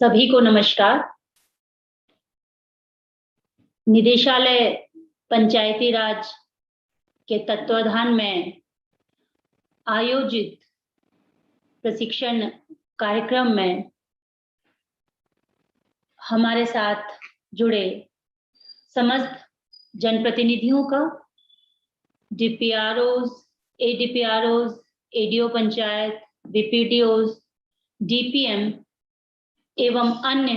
सभी को नमस्कार। निदेशालय पंचायती राज के तत्वाधान में आयोजित प्रशिक्षण कार्यक्रम में हमारे साथ जुड़े समस्त जनप्रतिनिधियों का, डीपीआरओज, एडीपीआरओज, एडीओ पंचायत, बीपीडीओज, डीपीएम एवं अन्य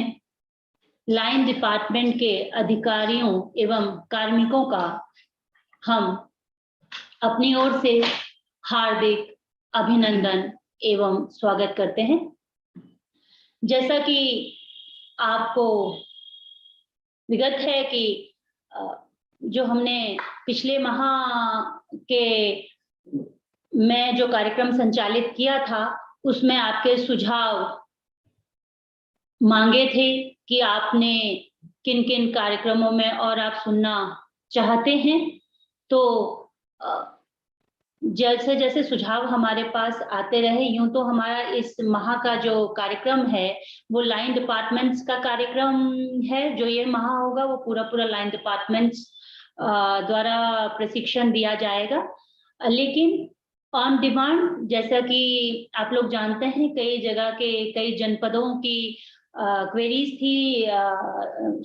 लाइन डिपार्टमेंट के अधिकारियों एवं कार्मिकों का हम अपनी ओर से हार्दिक अभिनंदन एवं स्वागत करते हैं। जैसा कि आपको विगत है कि जो हमने पिछले माह के में जो कार्यक्रम संचालित किया था, उसमें आपके सुझाव मांगे थे कि आपने किन किन कार्यक्रमों में और आप सुनना चाहते हैं। तो जैसे जैसे सुझाव हमारे पास आते रहे, यूं तो हमारा इस माह का जो कार्यक्रम है वो लाइन डिपार्टमेंट्स का कार्यक्रम है। जो ये माह होगा वो पूरा लाइन डिपार्टमेंट्स द्वारा प्रशिक्षण दिया जाएगा। लेकिन ऑन डिमांड, जैसा कि आप लोग जानते हैं, कई जगह के कई जनपदों की क्वेरीज थी,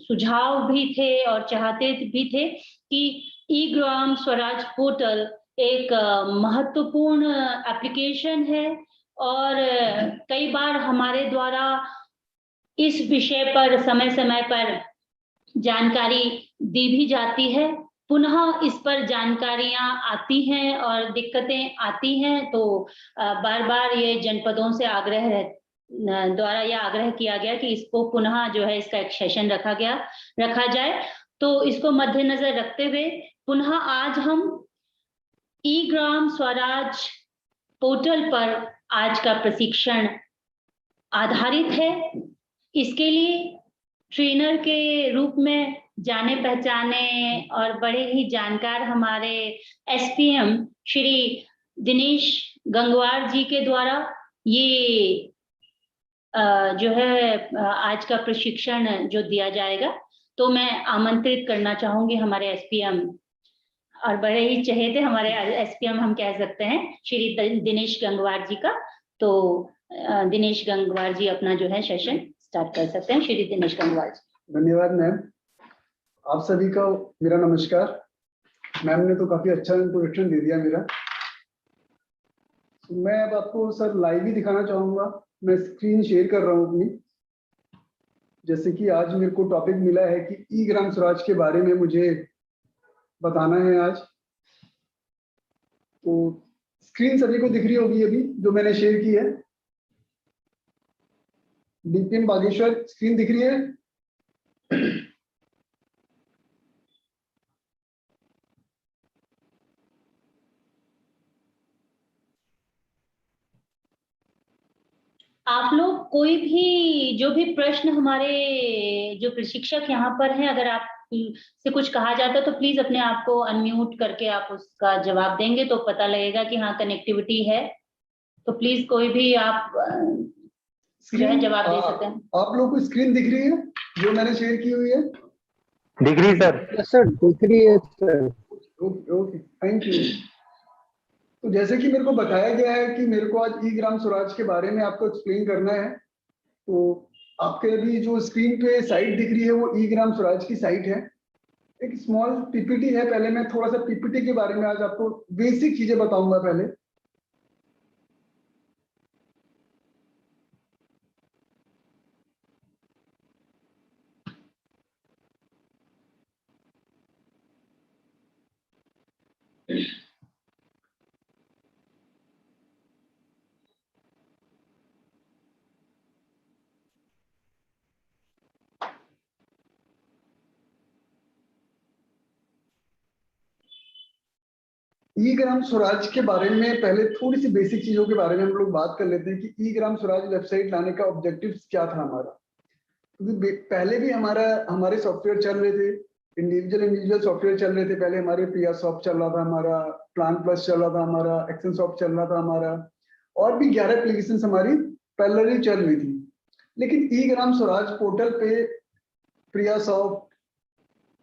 सुझाव भी थे और चाहते भी थे कि ई ग्राम स्वराज पोर्टल एक महत्वपूर्ण एप्लीकेशन है और कई बार हमारे द्वारा इस विषय पर समय समय पर जानकारी दी भी जाती है, पुनः इस पर जानकारियां आती हैं और दिक्कतें आती हैं। तो बार बार ये जनपदों से द्वारा यह आग्रह किया गया कि इसको पुनः जो है इसका एक सेशन रखा जाए। तो इसको मद्देनजर रखते हुए पुनः आज हम ई ग्राम स्वराज पोर्टल पर आज का प्रशिक्षण आधारित है। इसके लिए ट्रेनर के रूप में जाने पहचाने और बड़े ही जानकार हमारे एसपीएम श्री दिनेश गंगवार जी के द्वारा ये जो है आज का प्रशिक्षण जो दिया जाएगा। तो मैं आमंत्रित करना चाहूंगी हमारे एसपीएम और बड़े ही चहेते हमारे एसपीएम हम कह सकते हैं, श्री दिनेश गंगवार जी का। तो दिनेश गंगवार जी अपना जो है सेशन स्टार्ट कर सकते हैं। श्री दिनेश गंगवार जी। धन्यवाद मैम। आप सभी का मेरा नमस्कार। मैम ने तो काफी अच्छा इंट्रोडक्शन दे दिया मेरा। मैं अब आपको सर लाइव ही दिखाना चाहूंगा। मैं स्क्रीन शेयर कर रहा हूँ अपनी। जैसे कि आज मेरे को टॉपिक मिला है कि ई ग्राम स्वराज के बारे में मुझे बताना है आज। तो स्क्रीन सभी को दिख रही होगी अभी जो मैंने शेयर की है। डीपीएम बागेश्वर स्क्रीन दिख रही है? आप लोग कोई भी जो भी प्रश्न हमारे जो प्रशिक्षक यहाँ पर हैं, अगर आप से कुछ कहा जाता है तो प्लीज अपने आप को अनम्यूट करके आप उसका जवाब देंगे तो पता लगेगा कि हाँ कनेक्टिविटी है। तो प्लीज कोई भी आप जो है जवाब दे सकते हैं। आप लोग को स्क्रीन दिख रही है जो मैंने शेयर की हुई है? दिख रही सर? यस सर, दिख रही है सर। Okay, thank you. तो जैसे कि मेरे को बताया गया है कि मेरे को आज ई ग्राम स्वराज के बारे में आपको एक्सप्लेन करना है। तो आपके अभी जो स्क्रीन पे साइट दिख रही है वो ई ग्राम स्वराज की साइट है। एक स्मॉल पीपीटी है। पहले मैं थोड़ा सा पीपीटी के बारे में आज आपको बेसिक चीजें बताऊंगा पहले। ई ग्राम स्वराज के बारे में पहले थोड़ी सी बेसिक चीजों के बारे में हम लोग बात कर लेते हैं कि ई ग्राम स्वराज वेबसाइट लाने का ऑब्जेक्टिव्स क्या था हमारा। क्योंकि पहले भी हमारे सॉफ्टवेयर चल रहे थे, इंडिविजुअल सॉफ्टवेयर चल रहे थे। पहले हमारे प्रिया सॉफ्ट चल रहा था, हमारा प्लान प्लस चल रहा था, हमारा एक्शन सॉफ्ट चल रहा था हमारा, और भी 11 एप्लीकेशन हमारी पैरेलली चल रही थी। लेकिन ई ग्राम स्वराज पोर्टल पे प्रिया सॉफ्ट,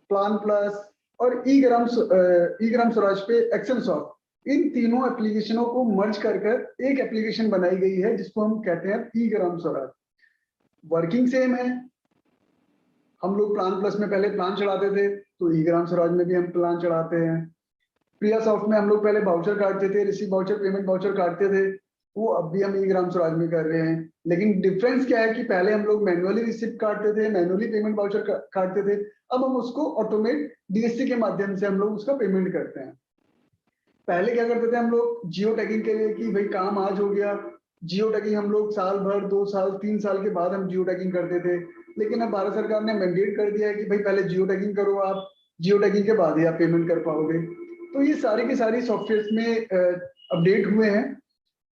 प्लान प्लस और ई ग्राम स्वराज पे एक्शन सॉफ्ट, इन तीनों एप्लीकेशनों को मर्ज कर एक एप्लीकेशन बनाई गई है जिसको हम कहते हैं ई ग्राम स्वराज। वर्किंग सेम है, हम लोग प्लान प्लस में पहले प्लान चढ़ाते थे, तो ई ग्राम स्वराज में भी हम प्लान चढ़ाते हैं। प्रिया सॉफ्ट में हम लोग पहले वाउचर काटते थे, रिसीव वाउचर, पेमेंट वाउचर काटते थे, वो अब भी हम ई ग्राम स्वराज में कर रहे हैं। लेकिन डिफरेंस क्या है कि पहले हम लोग मैनुअली रिसिप्ट काटते थे, मैनुअली पेमेंट वाउचर काटते थे, अब हम उसको ऑटोमेट डीएससी के माध्यम से हम लोग उसका पेमेंट करते हैं। पहले क्या करते थे हम लोग जियो टैगिंग के लिए कि भाई काम आज हो गया, जियो टैगिंग हम लोग साल भर, 2 साल, 3 साल के बाद हम जियो टैगिंग करते थे। लेकिन अब भारत सरकार ने मैंडेट कर दिया है कि भाई पहले जियो टैगिंग करो, आप जियो टैगिंग के बाद ही आप पेमेंट कर पाओगे। तो ये सारी की सारी सॉफ्टवेयर में अपडेट हुए हैं।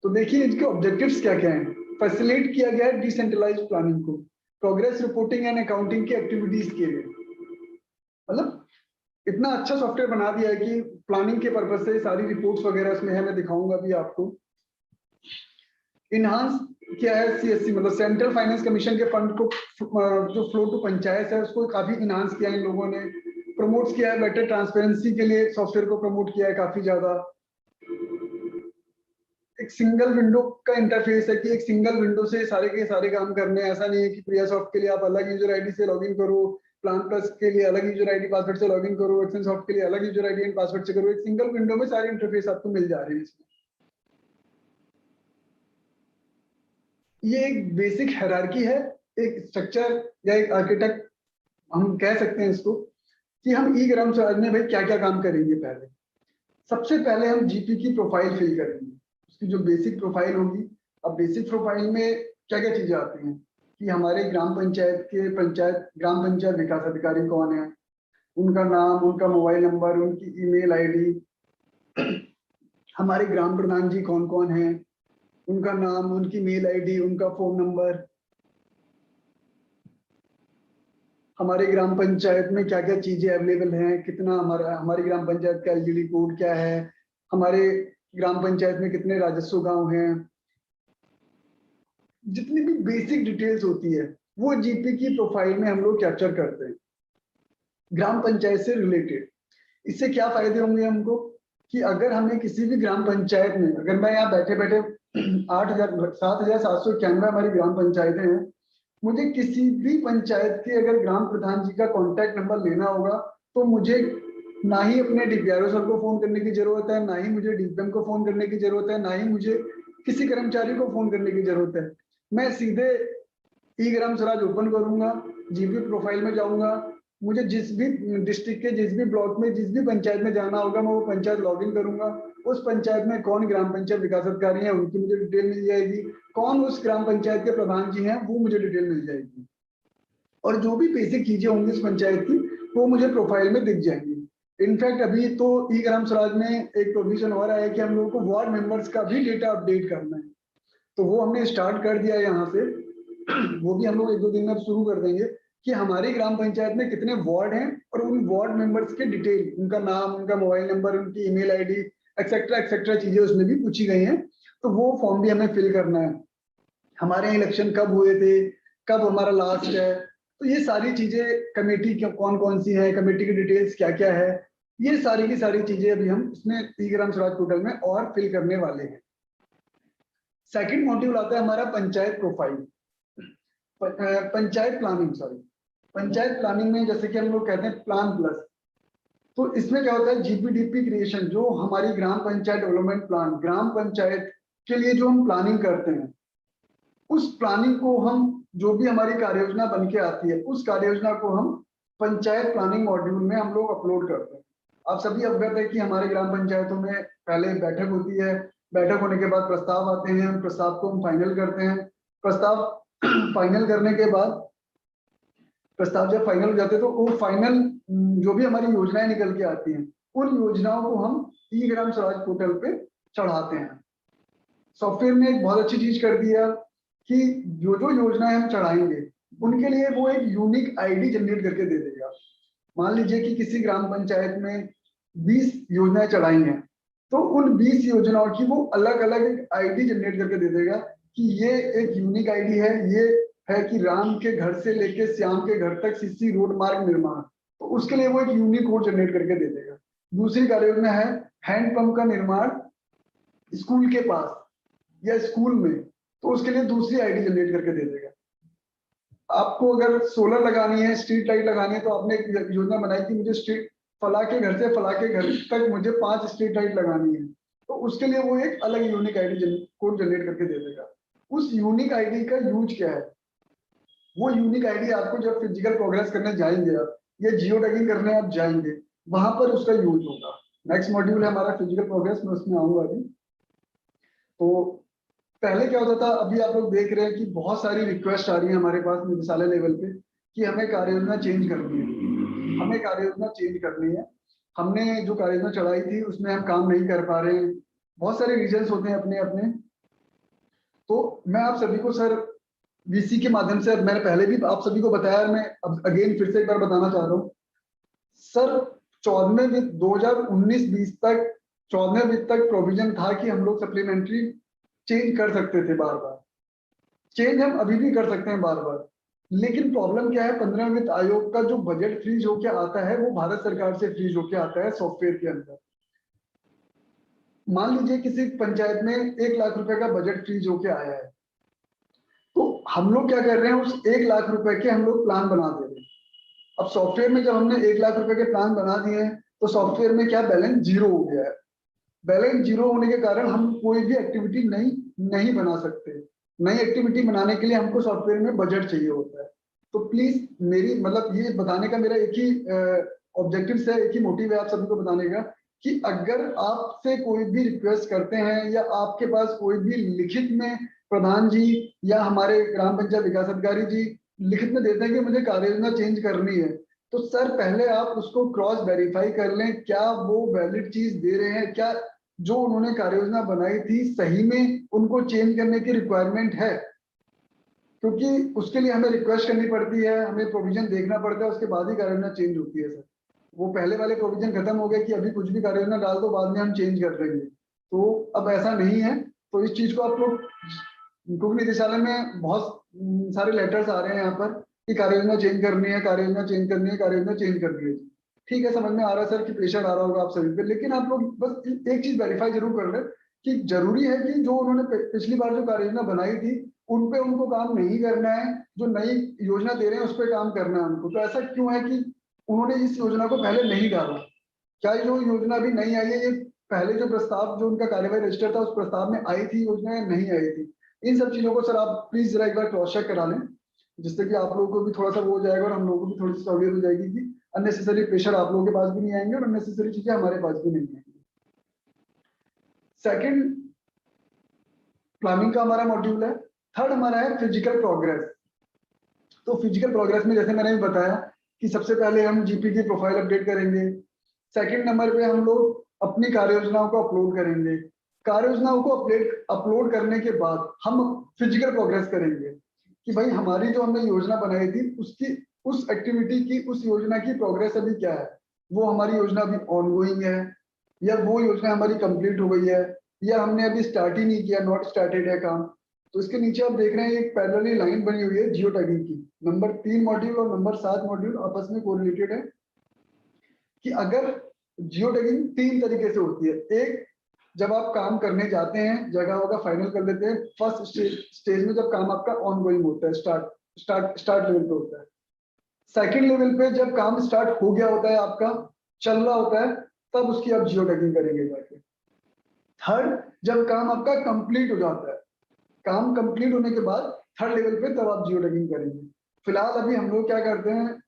तो देखिए इनके ऑब्जेक्टिव्स क्या क्या हैं। फैसिलिटेट किया गया है डिसेंट्रलाइज्ड प्लानिंग को, प्रोग्रेस रिपोर्टिंग एंड अकाउंटिंग की एक्टिविटीज के लिए, मतलब इतना अच्छा सॉफ्टवेयर बना दिया है कि प्लानिंग के पर्पज से सारी रिपोर्ट्स वगैरह इसमें है, मैं दिखाऊंगा भी आपको। इनहांस क्या है, सीएससी मतलब सेंट्रल फाइनेंस कमीशन के फंड को जो फ्लो टू पंचायत है उसको काफी इनहांस किया इन लोगों ने, प्रमोट किया है, बेटर ट्रांसपेरेंसी के लिए सॉफ्टवेयर को प्रमोट किया है काफी ज्यादा। एक सिंगल विंडो का इंटरफेस है कि एक सिंगल विंडो से सारे के सारे काम करने हैं। ऐसा नहीं है कि प्रिया सॉफ्ट के लिए आप अलग यूजर आईडी से लॉगिन करो, प्लान प्लस के लिए अलग यूजर आईडी पासवर्ड से लॉगिन करो, एक्शन सॉफ्ट के लिए अलग यूजर आईडी एंड पासवर्ड से करो। एक सिंगल विंडो में सारे इंटरफेस आपको मिल जा रहे हैं इसमें। ये एक बेसिक हायरार्की है, एक स्ट्रक्चर या एक आर्किटेक्ट हम कह सकते हैं इसको, कि हम ई ग्राम स्वराज में भाई क्या क्या काम करेंगे। पहले सबसे पहले हम जीपी की प्रोफाइल फिल करेंगे, उसकी जो बेसिक प्रोफाइल होगी। अब बेसिक प्रोफाइल में क्या क्या चीजें आती हैं कि हमारे ग्राम पंचायत के ग्राम पंचायत विकास अधिकारी कौन है, उनका नाम, उनका मोबाइल नंबर, उनकी ईमेल आईडी, हमारे ग्राम प्रधान जी कौन कौन है, उनका नाम, उनकी मेल आईडी, उनका फोन नंबर, हमारे ग्राम पंचायत में क्या क्या चीजें अवेलेबल हैं, कितना हमारी ग्राम पंचायत का एलजीडी कोड क्या है, हमारे ग्राम पंचायत में कितने राजस्व गांव हैं, जितनी भी बेसिक डिटेल्स होती है वो जीपी की प्रोफाइल में हम लोग कैप्चर करते हैं ग्राम पंचायत से रिलेटेड। इससे क्या फायदे होंगे हमको कि अगर हमें किसी भी ग्राम पंचायत में, अगर मैं यहाँ बैठे बैठे 7,791 हमारी ग्राम पंचायतें हैं, मुझे किसी भी पंचायत के अगर ग्राम प्रधान जी का कॉन्टैक्ट नंबर लेना होगा तो मुझे ना ही अपने डीपीआरओ सर को फोन करने की जरूरत है, ना ही मुझे डीपीएम को फोन करने की जरूरत है, ना ही मुझे किसी कर्मचारी को फोन करने की जरूरत है। मैं सीधे ई ग्राम स्वराज ओपन करूंगा, जीपी प्रोफाइल में जाऊंगा, मुझे जिस भी डिस्ट्रिक्ट के जिस भी ब्लॉक में जिस भी पंचायत में जाना होगा मैं वो पंचायत लॉगिन करूंगा। उस पंचायत में कौन ग्राम पंचायत विकास अधिकारी है उनकी मुझे डिटेल मिल जाएगी, कौन उस ग्राम पंचायत के प्रधान जी हैं वो मुझे डिटेल मिल जाएगी, और जो भी बेसिक चीजें होंगी इस पंचायत की वो मुझे प्रोफाइल में दिख जाएंगी। इनफैक्ट अभी तो ई ग्राम स्वराज में एक प्रोविजन हो रहा है कि हम लोगों को वार्ड मेंबर्स का भी डेटा अपडेट करना है, तो वो हमने स्टार्ट कर दिया है यहाँ से। वो भी हम लोग 1-2 दिन में शुरू कर देंगे कि हमारी ग्राम पंचायत में कितने वार्ड हैं और उन वार्ड मेंबर्स के डिटेल, उनका नाम, उनका मोबाइल नंबर, उनकी ईमेल आईडी एक्सेट्रा चीजें उसमें भी पूछी गई हैं, तो वो फॉर्म भी हमें फिल करना है। हमारे इलेक्शन कब हुए थे, कब हमारा लास्ट है, तो ये सारी चीजें, कमेटी कौन कौन सी है, कमेटी की डिटेल्स क्या क्या है, ये सारी की सारी चीजें अभी हम इसमें ई ग्राम स्वराज पोर्टल में और फिल करने वाले हैं। सेकंड मॉड्यूल आता है हमारा पंचायत प्रोफाइल, पंचायत प्लानिंग में जैसे कि हम लोग कहते हैं प्लान प्लस, तो इसमें क्या होता है जीपीडीपी क्रिएशन, जो हमारी ग्राम पंचायत डेवलपमेंट प्लान, ग्राम पंचायत के लिए जो हम प्लानिंग करते हैं, उस प्लानिंग को हम, जो भी हमारी कार्य योजना बन के आती है उस कार्य योजना को हम पंचायत प्लानिंग मॉड्यूल में हम लोग अपलोड करते हैं। आप सभी अवगत है कि हमारे ग्राम पंचायतों में पहले बैठक होती है, बैठक होने के बाद प्रस्ताव आते हैं, प्रस्ताव को हम फाइनल करते हैं, प्रस्ताव फाइनल करने के बाद, प्रस्ताव जब फाइनल हो जाते हैं तो वो फाइनल जो भी हमारी योजनाएं निकल के आती हैं उन योजनाओं को हम ई ग्राम स्वराज पोर्टल पे चढ़ाते हैं। सॉफ्टवेयर ने एक बहुत अच्छी चीज कर दिया कि जो जो योजनाएं हम चढ़ाएंगे उनके लिए वो एक यूनिक आईडी जनरेट करके दे देगा। मान लीजिए कि किसी ग्राम पंचायत में 20 योजनाएं चढ़ाई हैं, तो उन 20 योजनाओं की वो अलग अलग आईडी जनरेट करके दे देगा कि ये एक यूनिक आईडी है, ये है कि राम के घर से लेके श्याम के घर तक सीसी रोड मार्ग निर्माण, तो उसके लिए वो एक यूनिक कोड जनरेट करके दे देगा। दूसरी कार्य योजना है हैंडपंप का निर्माण स्कूल के पास या स्कूल में, तो उसके लिए दूसरी आईडी जनरेट करके दे देगा। आपको अगर सोलर लगानी है, स्ट्रीट लाइट लगानी है, तो आपने एक योजना बनाई कि मुझे स्ट्रीट फला के घर से फला के घर तक मुझे 5 स्ट्रीट लाइट लगानी है, तो उसके लिए वो एक अलग यूनिक आईडी कोड जनरेट करके दे देगा। उस यूनिक आईडी का यूज क्या है, वो यूनिक आईडी आपको जब फिजिकल प्रोग्रेस करने जाएंगे आप या जियो टैगिंग करने आप जाएंगे, वहां पर उसका यूज होगा। नेक्स्ट मॉड्यूल है हमारा फिजिकल प्रोग्रेस, मैं उसमें आऊंगा अभी। तो पहले क्या होता था, अभी आप लोग देख रहे हैं कि बहुत सारी रिक्वेस्ट आ रही है हमारे पास निदेशालय लेवल पे कि हमें कार्य योजना चेंज करनी है, हमें कार्य योजना चेंज करनी है। हमने जो कार्य योजना चलाई थी उसमें हम काम नहीं कर पा रहे हैं, बहुत सारे रीजंस होते हैं अपने अपने। तो मैं आप सभी को सर वीसी के माध्यम से, मैंने पहले भी आप सभी को बताया, मैं अब अगेन फिर से एक बार बताना चाह रहा हूँ सर। 14वें वित्त 2019-20 तक 14वें वित्त तक प्रोविजन था कि हम लोग सप्लीमेंट्री चेंज कर सकते थे बार बार, चेंज हम अभी भी कर सकते हैं बार बार। लेकिन प्रॉब्लम क्या है, 15वें वित्त आयोग का जो बजट फ्रीज होके आता है वो भारत सरकार से फ्रीज होके आता है सॉफ्टवेयर के अंदर। मान लीजिए किसी पंचायत में 1 लाख रुपए का बजट फ्रीज होके आया है, तो हम लोग क्या कर रहे हैं, उस 1 लाख रुपए के हम लोग प्लान बना दे रहे हैं। अब सॉफ्टवेयर में जब हमने 1 लाख रुपए के प्लान बना दिए हैं, तो सॉफ्टवेयर में क्या बैलेंस जीरो हो गया है। बैलेंस जीरो होने के कारण हम कोई भी एक्टिविटी नहीं बना सकते। नई एक्टिविटी बनाने के लिए हमको सॉफ्टवेयर में बजट चाहिए होता है। तो प्लीज मेरी मतलब ये बताने का मेरा एक ही ऑब्जेक्टिव है, एक ही मोटिव है आप सभी को बताने का कि अगर आपसे कोई भी रिक्वेस्ट करते हैं या आपके पास कोई भी लिखित में प्रधान जी या हमारे ग्राम पंचायत विकास अधिकारी जी लिखित में देते हैं कि मुझे कार्य योजना चेंज करनी है, तो सर पहले आप उसको क्रॉस वेरीफाई कर लें, क्या वो वैलिड चीज दे रहे हैं, क्या जो उन्होंने कार्य योजना बनाई थी सही में उनको चेंज करने की रिक्वायरमेंट है। क्योंकि उसके लिए हमें रिक्वेस्ट करनी पड़ती है, हमें प्रोविजन देखना पड़ता है, उसके बाद ही कार्य योजना चेंज होती है सर। वो पहले वाले प्रोविजन खत्म हो गए कि अभी कुछ भी कार्य योजना डाल दो बाद में हम चेंज कर देंगे, तो अब ऐसा नहीं है। तो इस चीज को आप लोग, क्योंकि निदेशालय में बहुत सारे लेटर्स आ रहे हैं यहाँ पर कि कार्य योजना चेंज करनी है, कार्य योजना चेंज करनी है, कार्य योजना चेंज करनी है। ठीक है, समझ में आ रहा है सर कि प्रेशर आ रहा होगा आप सभी पे, लेकिन आप लोग बस एक चीज वेरीफाई जरूर कर ले कि जरूरी है कि जो उन्होंने पिछली बार जो कार्य योजना बनाई थी उन पे उनको काम नहीं करना है, जो नई योजना दे रहे हैं उस पर काम करना है उनको। तो ऐसा क्यों है कि उन्होंने इस योजना को पहले नहीं डाला? क्या जो योजना अभी नहीं आई है, ये पहले जो प्रस्ताव जो उनका कार्यवाही रजिस्टर था उस प्रस्ताव में आई थी योजना या नहीं आई थी? इन सब चीजों को सर आप प्लीज जरा एक बार क्रॉस चेक करा लें, जिससे कि आप लोगों को भी थोड़ा सा वो हो जाएगा और हम लोगों को भी थोड़ी सी सहूलियत हो जाएगी कि अननेसेसरी प्रेशर आप लोगों के पास भी नहीं आएंगे और अननेसेसरी चीजें हमारे पास भी नहीं आएंगी। सेकंड प्लानिंग का हमारा मॉड्यूल है। थर्ड हमारा है फिजिकल प्रोग्रेस। तो फिजिकल प्रोग्रेस में जैसे मैंने भी बताया कि सबसे पहले हम जीपी की प्रोफाइल अपडेट करेंगे। सेकंड नंबर पे हम लोग अपनी कार्य योजनाओं को अपलोड करेंगे। कार्य योजनाओं को अपलोड करने के बाद हम फिजिकल प्रोग्रेस करेंगे कि भाई हमारी जो हमने योजना बनाई थी उसकी, उस एक्टिविटी की, उस योजना की प्रोग्रेस अभी क्या है। वो हमारी योजना अभी ऑनगोइंग है या वो योजना हमारी कंप्लीट हो गई है या हमने अभी स्टार्ट ही नहीं किया, नॉट स्टार्टेड है काम। तो इसके नीचे आप देख रहे हैं एक पैरेलली लाइन बनी हुई है जियो टैगिंग की। नंबर 3 मॉड्यूल और नंबर 7 मॉड्यूल आपस में कोरिलेटेड है कि अगर जियो टैगिंग 3 तरीके से होती है। एक, जब आप काम करने जाते हैं, जगह होगा फाइनल कर लेते हैं, फर्स्ट स्टेज में जब काम आपका ऑनगोइंग होता है, स्टार्ट लेवल पे होता है। सेकंड लेवल पे जब काम स्टार्ट हो गया होता है, आपका चल रहा होता है, तब उसकी आप जियो टैगिंग करेंगे जाके। थर्ड, जब काम आपका कंप्लीट हो जाता है, काम कंप्लीट होने के बाद थर्ड लेवल पे तब आप जियो टैगिंग करेंगे। फिलहाल अभी हम लोग क्या करते हैं,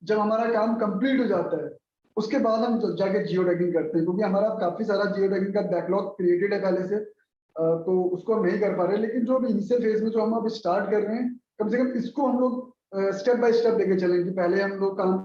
जब हमारा काम कंप्लीट हो जाता है उसके बाद हम जाके जियो टैगिंग करते हैं, क्योंकि हमारा काफी सारा जियो टैगिंग का बैकलॉग क्रिएटेड है पहले से, तो उसको हम नहीं कर पा रहे। लेकिन जो इनिशियल फेज में जो हम अभी स्टार्ट कर रहे हैं, कम से कम इसको हम लोग स्टेप बाय स्टेप लेके चलेंगे। पहले हम लोग काम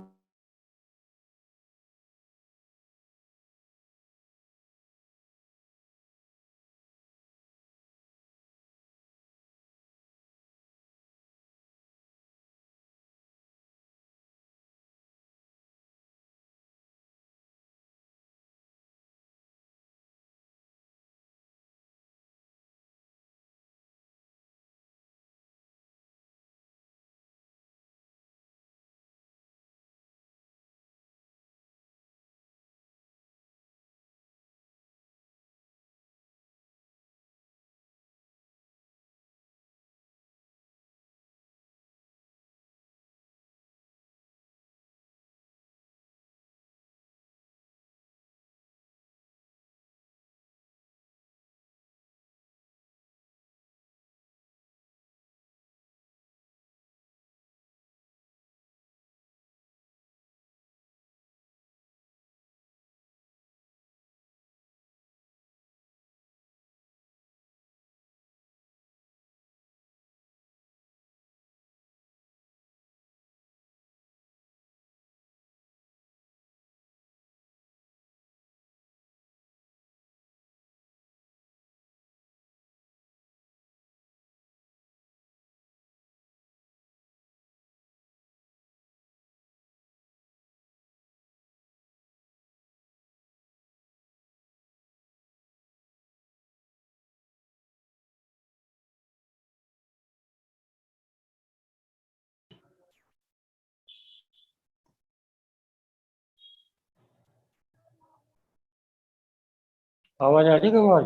आवाज आ रही है? आवाज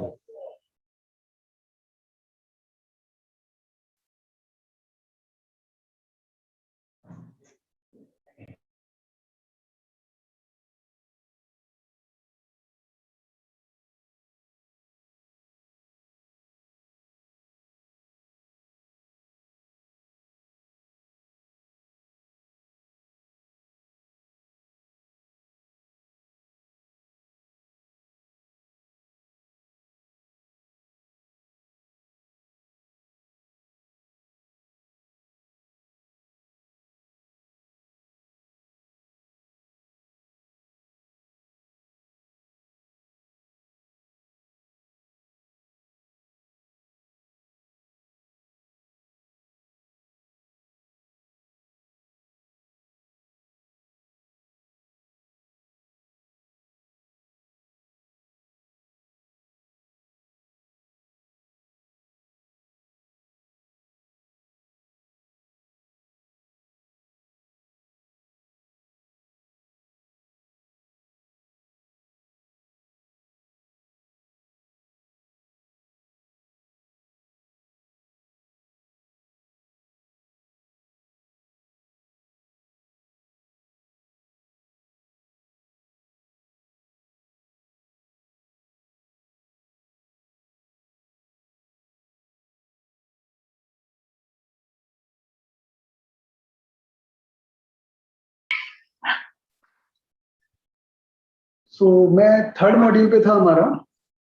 मैं थर्ड मॉड्यूल पे था हमारा,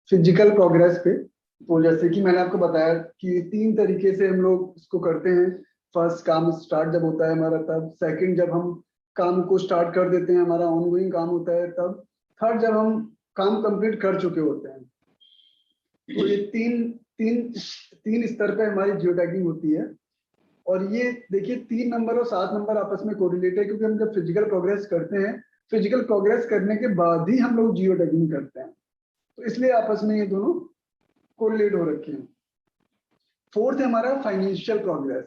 फिजिकल प्रोग्रेस पे। तो जैसे कि मैंने आपको बताया कि 3 तरीके से हम लोग इसको करते हैं। फर्स्ट, काम स्टार्ट जब होता है हमारा तब। सेकंड, जब हम काम को स्टार्ट कर देते हैं, हमारा ऑनगोइंग काम होता है तब। थर्ड, जब हम काम कंप्लीट कर चुके होते हैं। तो ये तीन स्तर पे हमारी जियो टैगिंग होती है। और ये देखिए 3 नंबर और 7 नंबर आपस में कोरिलेट है, क्योंकि हम जब फिजिकल प्रोग्रेस करते हैं, फिजिकल प्रोग्रेस करने के बाद ही हम लोग जियो टैगिंग करते हैं, तो इसलिए आपस में ये दोनों कोरिलेट हो रखे हैं। फोर्थ है हमारा फाइनेंशियल प्रोग्रेस,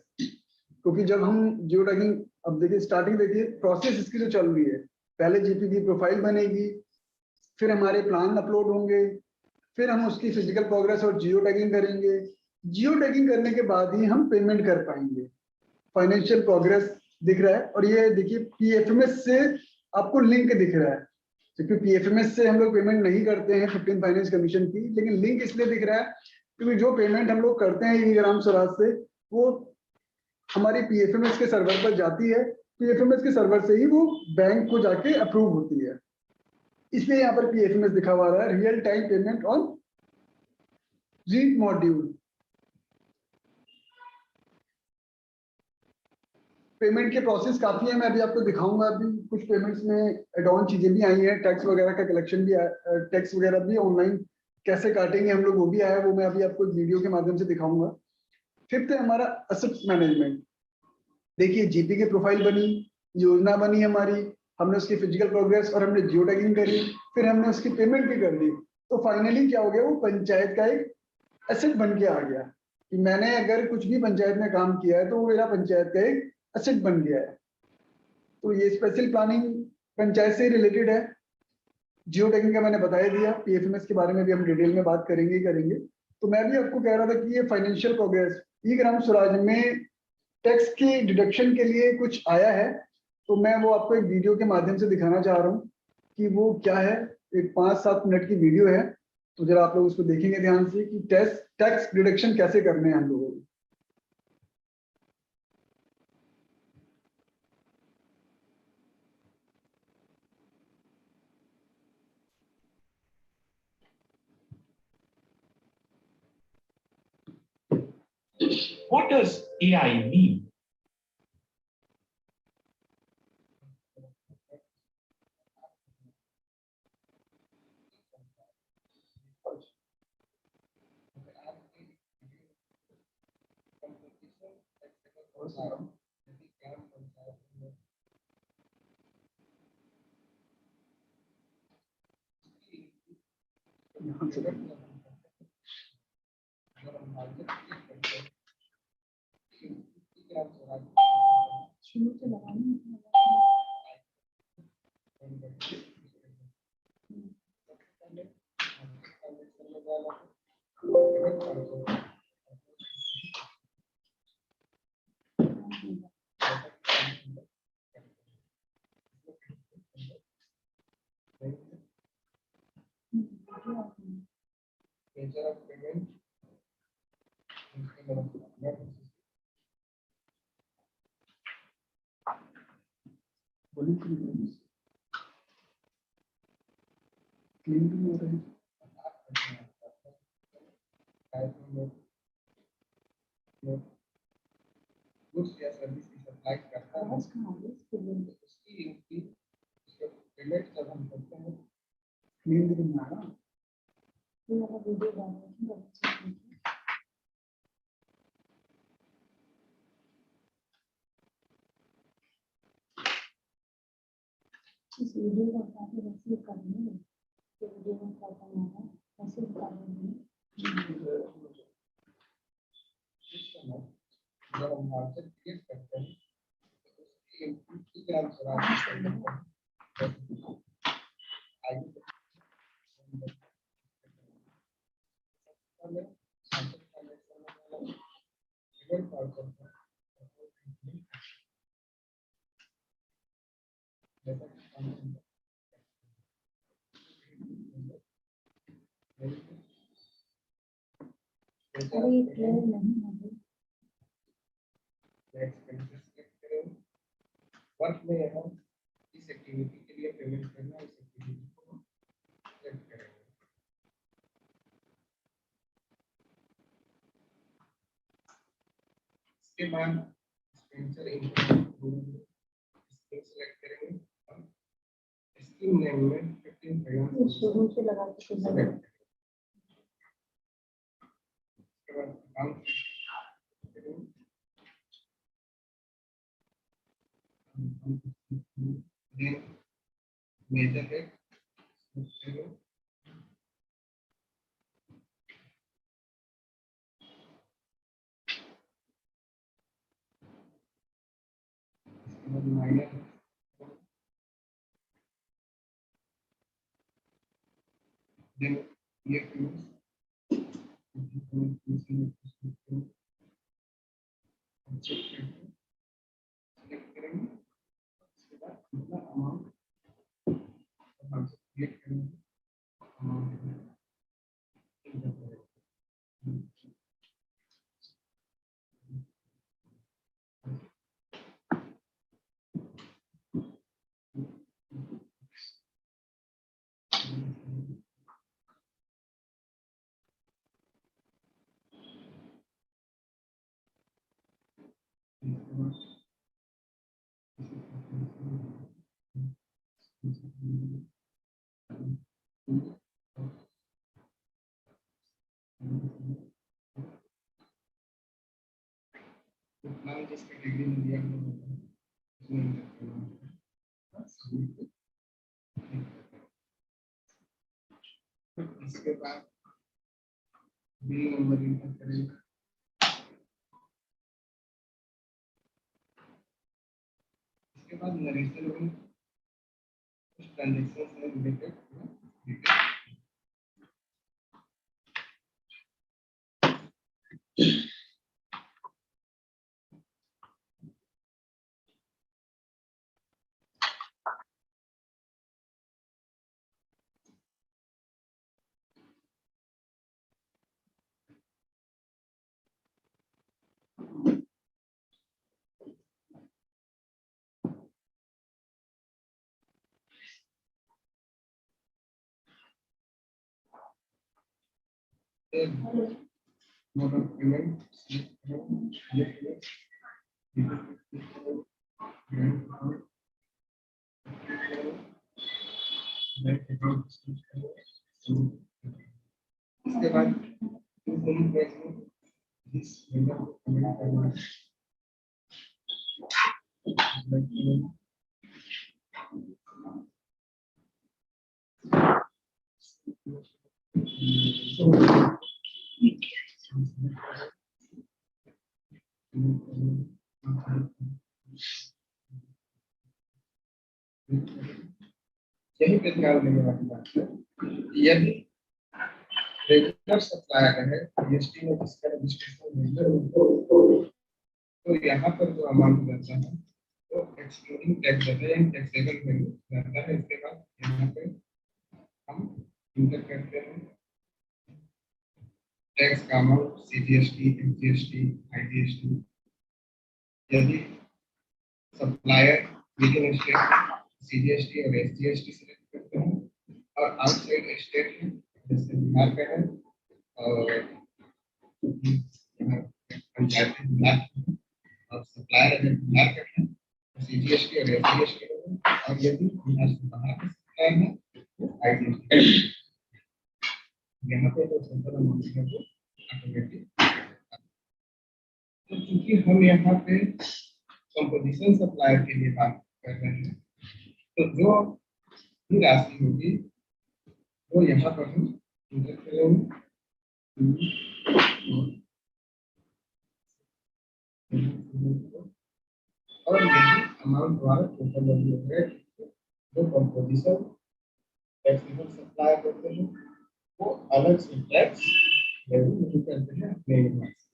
क्योंकि जब हम जियो टैगिंग, अब देखिए स्टार्टिंग देखिए प्रोसेस इसकी जो चल रही है, पहले जीपी की प्रोफाइल बनेगी, फिर हमारे प्लान अपलोड होंगे, फिर हम उसकी फिजिकल प्रोग्रेस और जियो टैगिंग करेंगे। जियो टैगिंग करने के बाद ही हम पेमेंट कर पाएंगे। फाइनेंशियल प्रोग्रेस दिख रहा है, और ये देखिए पीएफएमएस से आपको लिंक दिख रहा है, क्योंकि पीएफएमएस से हम लोग पेमेंट नहीं करते हैं 15 फाइनेंस कमीशन की, लेकिन लिंक इसलिए दिख रहा है क्योंकि जो पेमेंट हम लोग करते हैं ग्राम स्वराज से, वो हमारी पीएफएमएस के सर्वर पर जाती है। पीएफएमएस के सर्वर से ही वो बैंक को जाके अप्रूव होती है, इसलिए यहाँ पर पीएफएमएस दिखा हुआ रहा है, real time payment on read module. Payment के प्रोसेस काफी है, मैं अभी आपको दिखाऊंगा। अभी कुछ पेमेंट्स में एड ऑन चीजें भी आई हैं, टैक्स वगैरह का कलेक्शन भी, टैक्स वगैरह भी ऑनलाइन कैसे काटेंगे हम लोग, वो भी आया, वो मैं अभी आपको वीडियो के माध्यम से दिखाऊंगा। फिफ्थ है हमारा असेट्स मैनेजमेंट। देखिए जीपी की प्रोफाइल बनी, योजना बनी हमारी, हमने उसकी फिजिकल प्रोग्रेस और हमने जियो टैगिंग करी, फिर हमने उसकी पेमेंट भी कर दी। तो फाइनली क्या हो गया, वो पंचायत का एक एसेट बन के आ गया, कि मैंने अगर कुछ भी पंचायत में काम किया है तो वो मेरा पंचायत का एक एसेट बन गया है। तो ये स्पेशल प्लानिंग पंचायत से रिलेटेड है। जियो टैगिंग का मैंने बताया दिया, पीएफएमएस के बारे में भी हम डिटेल में बात करेंगे। तो मैं भी आपको कह रहा था कि ये फाइनेंशियल प्रोग्रेस ई ग्राम स्वराज में टैक्स की डिडक्शन के लिए कुछ आया है, तो मैं वो आपको एक वीडियो के माध्यम से दिखाना चाह रहा हूँ कि वो क्या है। एक 5-7 मिनट की वीडियो है, तो जरा आप लोग उसको देखेंगे ध्यान से कि टैक्स डिडक्शन कैसे करने हैं हम लोगों को। What does AI mean? nature of payment, clean भी हो रही गुड्स या सर्विस की सप्लाई करता है उसकी पेमेंट जब हम करते हैं क्लीन भी ना रहा इस वीडियो को काफी रिसीव करनी है तो वीडियो में क्या करना है ऐसे करनी है जब हम मार्केट क्रिएट करते हैं तो उसकी इनपुट की ग्राम स्वराज अरे क्लियर नहीं है वर्क में हम इस एक्टिविटी के लिए पेमेंट करना इस एक्टिविटी को सेलेक्ट करेंगे इसके बाद स्पेंसर इनकम सेलेक्ट करेंगे स्कीम नेम में 15 फाइनेंस शुरू से लगा के सेलेक्ट इसके बाद अकाउंट मेजर है माइनर देन ये सेलेक्ट करेंगे उसके बाद कितना अमाउंट हम क्लिक करेंगे अमाउंट नाम जिस कैटेगरी में दिया इसके बाद बिल नंबर इंटर करेंगे इसके बाद नरेशन में कुछ ट्रांजैक्शन से रिलेटेड मोड ऑफ पेमेंट इसके बाद इनकमिंग पेज में जिस वेंडर को पेमेंट करना यही पे ध्यान देने वाली बात है यदि रेगुलर सप्लायर है जीएसटी में जिसका रजिस्ट्रेशन रेगुलर तो यहाँ पर जो अमाउंट रहता है तो एक्सक्लूडिंग टैक्स रहता है, टैक्सेबल वैल्यू रहता है। इसके बाद यहाँ पे हम इंटर करते हैं टैक्स का अमाउंट, सीजीएसटी, एमजीएसटी, आईजीएसटी। यदि supplier with in state CGST और एसजीएसटी सिलेक्ट करते हैं और आउटसाइड स्टेट है जैसे बिहार का है और पंचायत बिहार और सप्लायर अगर बिहार का है तो सीजीएसटी और एसजीएसटी और यदि बिहार से बाहर का सप्लायर है तो आईजीएसटी। यहाँ पे जो सेंट्रल अमाउंट है वो ऑटोमेटिक। तो चूंकि हम यहाँ पे कंपोजिशन सप्लायर के लिए बात कर रहे हैं तो जो भी राशि होगी वो यहाँ पर हम इंटर करेंगे और यही अमाउंट द्वारा टोटल वैल्यू है जो कंपोजिशन टैक्सेबल सप्लायर करते हैं वो अलग से टैक्स वैल्यू नहीं करते हैं अपने इनकम से।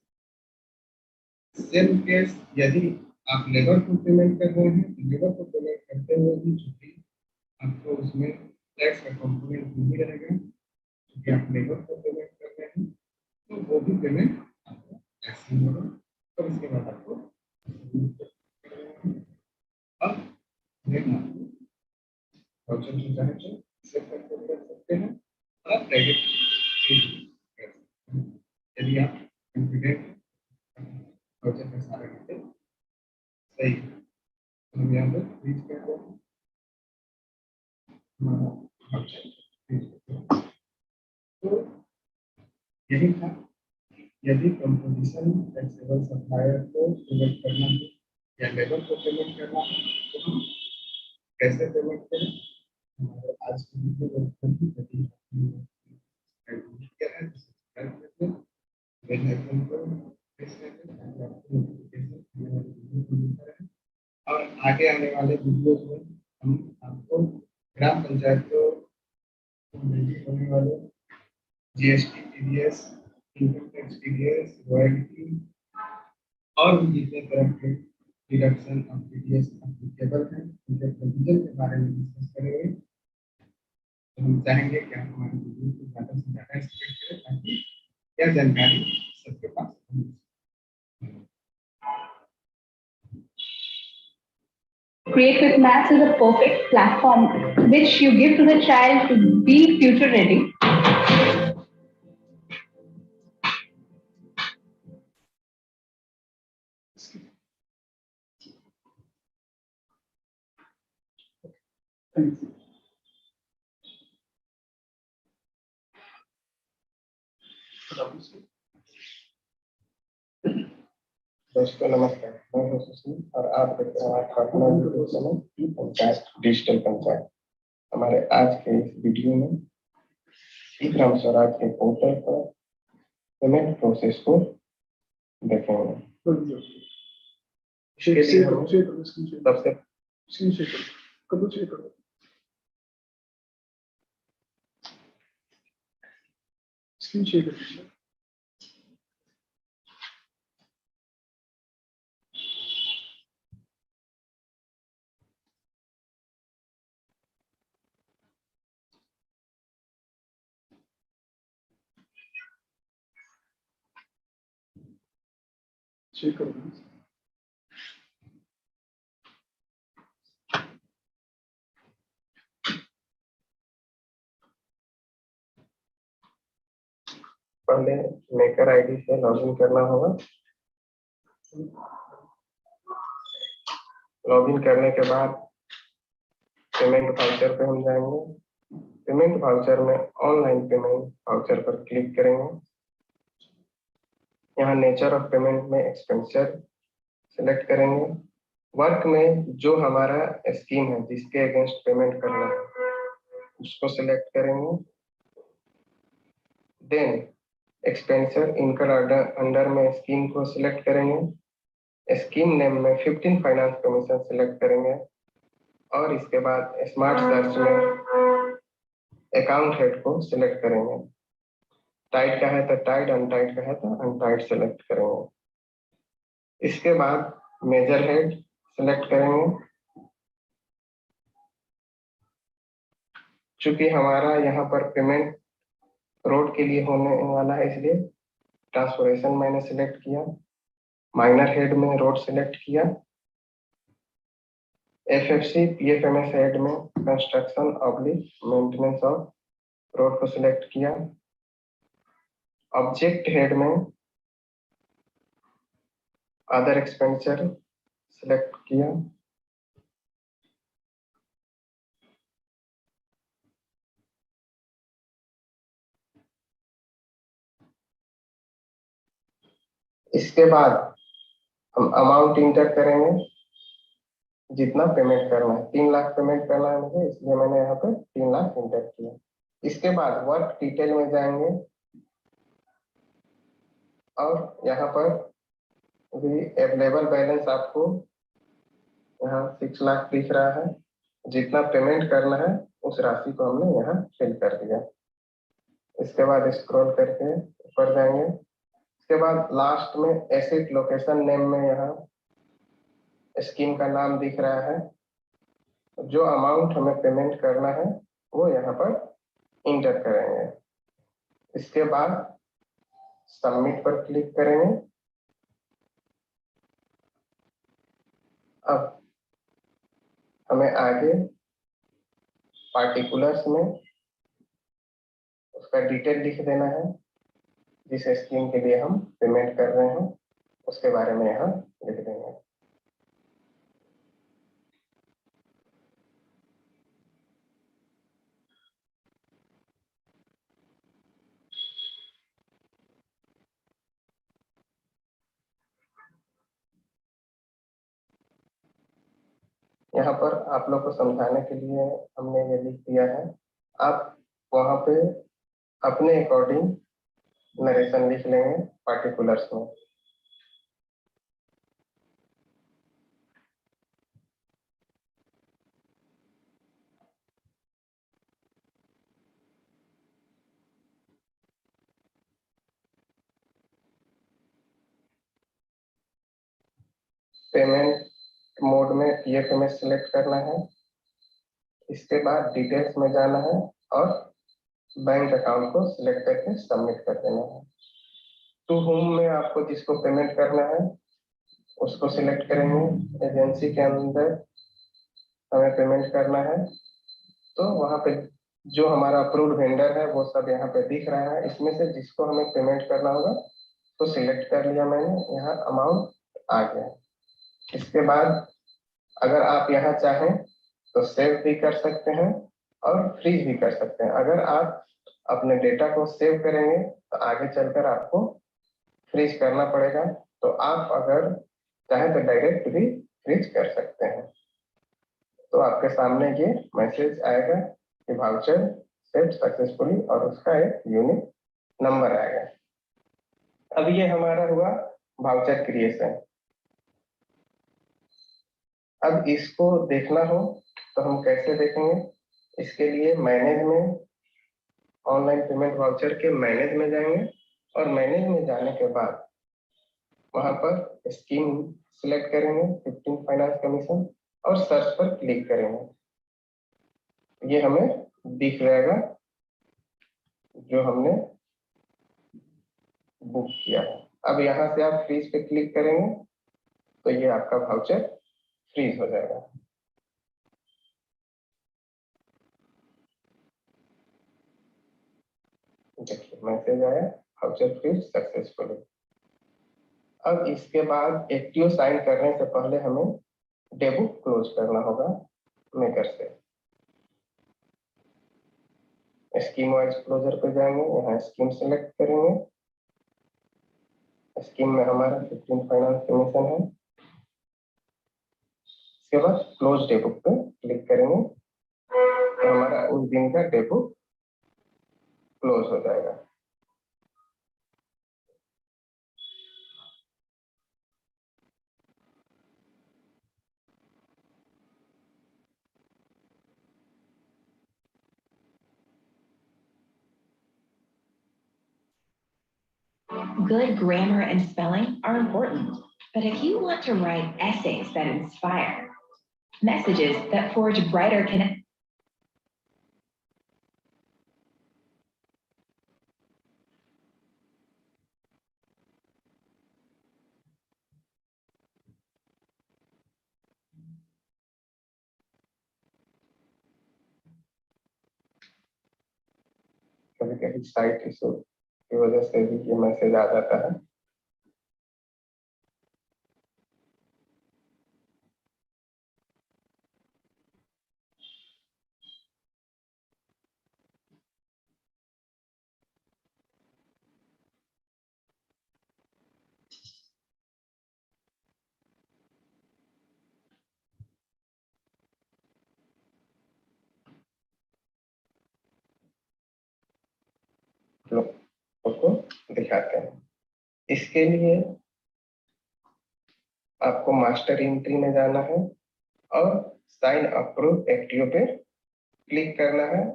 सेम केस यदि आप लेबर को पेमेंट कर रहे हैं तो लेबर को पेमेंट करते हुए भी चूंकि आपको उसमें टैक्स का कंपोनेंट नहीं रहेगा क्योंकि आप लेबर को पेमेंट कर रहे हैं तो वो भी पेमेंट आपको टैक्स नहीं होगा और इसके बाद आपको अब वाउचर जो चाहे तो सेव करके कर सकते हैं और क्रेडिट यदि आप कॉन्फिडेंट वाउचर का सारा डिटेल सही है तो हम यहाँ पर रीच करते हैं हमारा वाउचर। तो यही था यदि कंपोजिशन टैक्सेबल सप्लायर को पेमेंट करना है या लेबर को पेमेंट करना है तो हम कैसे पेमेंट करें। हमारे आज की वीडियो में यदि क्या है सब्सक्राइब करते हैं बेल आइकन को प्रेस करके ताकि आपको नोटिफिकेशन मिलता रहे और आगे आने वाले वीडियोस में हम आपको ग्राम पंचायत को होने वाले GST, TDS, income tax, TDS, royalty और भी जितने तरह के डिडक्शन ऑफ टीडीएस एप्लीकेबल हैं उनके प्रोविजन के बारे में डिस्कस करेंगे। तो हम चाहेंगे कि आप हमारे वीडियो को ज़्यादा से ज़्यादा एक्सप्लेन करें ताकि यह जानकारी सबके पास हो। Create with Maths is a perfect platform which you give to the child to be future ready. Thank you. दोस्तों नमस्कार, मैं हूं सुशील और आप देख रहे हैं अपना यूट्यूब चैनल ई पंचायत डिजिटल पंचायत। हमारे आज के इस वीडियो में ई ग्राम स्वराज के पोर्टल पर पेमेंट प्रोसेस को देखेंगे। सबसे शेयर कर दो। पहले मेकर आईडी से लॉगिन करना होगा। लॉगिन करने के बाद पेमेंट वाउचर पे हम जाएंगे। पेमेंट वाउचर में ऑनलाइन पेमेंट वाउचर पर क्लिक करेंगे। यहाँ नेचर ऑफ पेमेंट में एक्सपेंडिचर सिलेक्ट करेंगे। वर्क में जो हमारा स्कीम है जिसके अगेंस्ट पेमेंट करना है उसको सिलेक्ट करेंगे। देन एक्सपेंडिचर इनकम अंडर में स्कीम को सिलेक्ट करेंगे। स्कीम नेम में 15 फाइनेंस कमीशन सिलेक्ट करेंगे और इसके बाद स्मार्ट सर्च में अकाउंट हेड को सिलेक्ट करेंगे। टाइट का है तो टाइट, अनटाइट का है तो अनटाइट सेलेक्ट करेंगे। इसके बाद मेजर हेड सेलेक्ट करेंगे। चूंकि हमारा यहाँ पर पेमेंट रोड के लिए होने वाला है, इसलिए ट्रांसफॉर्मेशन मैंने सिलेक्ट किया। माइनर हेड में रोड सिलेक्ट किया। एफएफसी पीएफएमएस हेड में construction oblique maintenance of road को सिलेक्ट किया। ऑब्जेक्ट हेड में अदर एक्सपेंडिचर सिलेक्ट किया। इसके बाद हम अमाउंट इंटर करेंगे, जितना पेमेंट करना है। 3 लाख पेमेंट करना है मुझे, इसलिए मैंने यहाँ पे 3 लाख इंटर किया। इसके बाद वर्क डिटेल में जाएंगे और यहाँ पर भी अवेलेबल बैलेंस आपको यहाँ 6 लाख दिख रहा है। जितना पेमेंट करना है उस राशि को हमने यहाँ फिल कर दिया। इसके बाद स्क्रॉल करके ऊपर जाएंगे। इसके बाद लास्ट में एसेट लोकेशन नेम में यहाँ स्कीम का नाम दिख रहा है। जो अमाउंट हमें पेमेंट करना है वो यहाँ पर इंटर करेंगे। इसके बाद सबमिट पर क्लिक करेंगे। अब हमें आगे पार्टिकुलर्स में उसका डिटेल लिख देना है। जिस स्कीम के लिए हम पेमेंट कर रहे हैं उसके बारे में यहाँ लिख देंगे। यहाँ पर आप लोग को समझाने के लिए हमने ये लिख दिया है। आप वहाँ पे अपने अकॉर्डिंग नरेशन लिख लेंगे पार्टिकुलर्स में। पेमेंट मोड में पीएफएमएस सिलेक्ट करना है। इसके बाद डिटेल्स में जाना है और बैंक अकाउंट को सिलेक्ट करके सबमिट कर देना है। टू होम में आपको जिसको पेमेंट करना है उसको सिलेक्ट करेंगे। एजेंसी के अंदर हमें पेमेंट करना है तो वहाँ पे जो हमारा अप्रूव्ड वेंडर है वो सब यहाँ पे दिख रहा है। इसमें से जिसको हमें पेमेंट करना होगा तो सिलेक्ट कर लिया मैंने। यहाँ अमाउंट आ गया। इसके बाद अगर आप यहाँ चाहें तो सेव भी कर सकते हैं और फ्रीज भी कर सकते हैं। अगर आप अपने डेटा को सेव करेंगे तो आगे चलकर आपको फ्रीज करना पड़ेगा। तो आप अगर चाहें तो डायरेक्ट भी फ्रीज कर सकते हैं। तो आपके सामने ये मैसेज आएगा कि वाउचर सेव सक्सेसफुली और उसका एक यूनिक नंबर आएगा। अब ये हमारा हुआ वाउचर क्रिएशन। अब इसको देखना हो तो हम कैसे देखेंगे? इसके लिए मैनेज में, ऑनलाइन पेमेंट वाउचर के मैनेज में जाएंगे और मैनेज में जाने के बाद वहां पर स्कीम सिलेक्ट करेंगे 15 फाइनेंस कमीशन और सर्च पर क्लिक करेंगे। ये हमें दिख जाएगा जो हमने बुक किया है। अब यहाँ से आप फ्रीज पे क्लिक करेंगे तो ये आपका वाउचर फ्रीज हो जाएगा। देखिए मैसेज आया, वाउचर फ्रीज सक्सेसफुली। अब इसके बाद एक्टिव साइन करने से पहले हमें डेबुक क्लोज करना होगा मेकर से। स्कीम वाइज क्लोजर पे जाएंगे, यहाँ स्कीम सेलेक्ट करेंगे। स्कीम में हमारा 15 फाइनेंस कमीशन है। इसके बाद क्लोज डेबुक पे क्लिक करेंगे तो हमारा उस दिन का डेबुक क्लोज हो जाएगा। Good grammar and spelling are important, but if you want to write essays that inspire, messages that forge brighter connections, कभी कभी साइट इशू की वजह से भी ये मैसेज आ जाता है। को दिखाते हैं। इसके लिए आपको मास्टर एंट्री में जाना है और साइन अप्रूव एक्टिव पे क्लिक करना है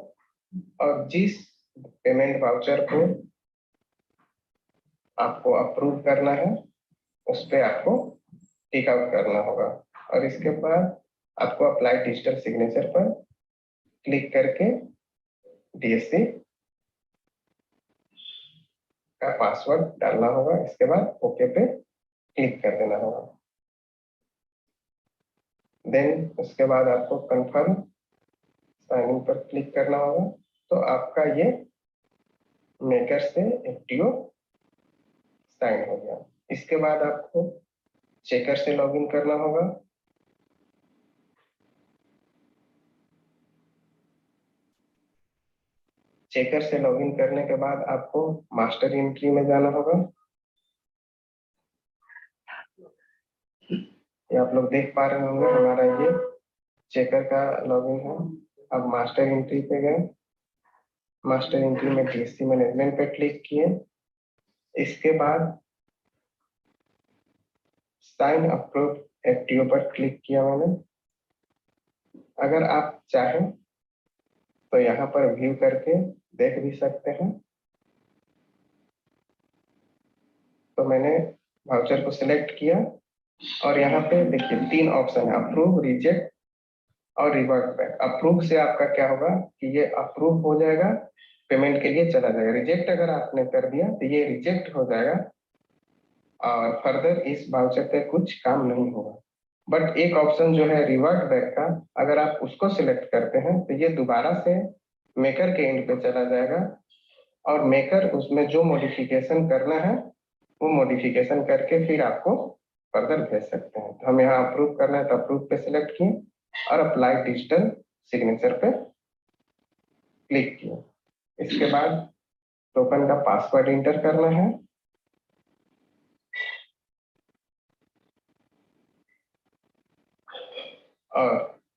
और जिस पेमेंट वाउचर को आपको अप्रूव करना है उस पे आपको टिक आउट करना होगा और इसके बाद आपको अप्लाई डिजिटल सिग्नेचर पर क्लिक करके डीएससी का पासवर्ड डालना होगा। इसके बाद ओके पे क्लिक कर देना होगा। देन उसके बाद आपको कंफर्म साइन इन पर क्लिक करना होगा। तो आपका ये मेकर से एक्टिव साइन हो गया। इसके बाद आपको चेकर से लॉगिन करना होगा। चेकर से लॉगिन करने के बाद आपको मास्टर एंट्री में जाना होगा। ये आप लोग देख पा रहे होंगे हमारा ये चेकर का लॉगिन है। अब मास्टर एंट्री पे गए, मास्टर एंट्री में डीएससी मैनेजमेंट पे क्लिक किए। इसके बाद साइन अप्रूव एक्टिव पर क्लिक किया मैंने। अगर आप चाहें तो यहाँ पर व्यू करके देख भी सकते हैं। तो मैंने वाउचर को सिलेक्ट किया और यहाँ पे देखिए 3 ऑप्शन है, अप्रूव, रिजेक्ट और रिवर्ट बैक। अप्रूव से आपका क्या होगा कि ये अप्रूव हो जाएगा, पेमेंट के लिए चला जाएगा। रिजेक्ट अगर आपने कर दिया तो ये रिजेक्ट हो जाएगा और फर्दर इस वाउचर पे कुछ काम नहीं होगा। बट एक ऑप्शन जो है रिवर्ट बैक का, अगर आप उसको सिलेक्ट करते हैं तो ये दोबारा से मेकर के एंड पे चला जाएगा और मेकर उसमें जो मॉडिफिकेशन करना है वो मॉडिफिकेशन करके फिर आपको फर्दर भेज सकते हैं। तो हम यहाँ अप्रूव करना है तो अप्रूव पे सिलेक्ट किए और अप्लाई डिजिटल सिग्नेचर पे क्लिक किए। इसके बाद टोकन का पासवर्ड इंटर करना है और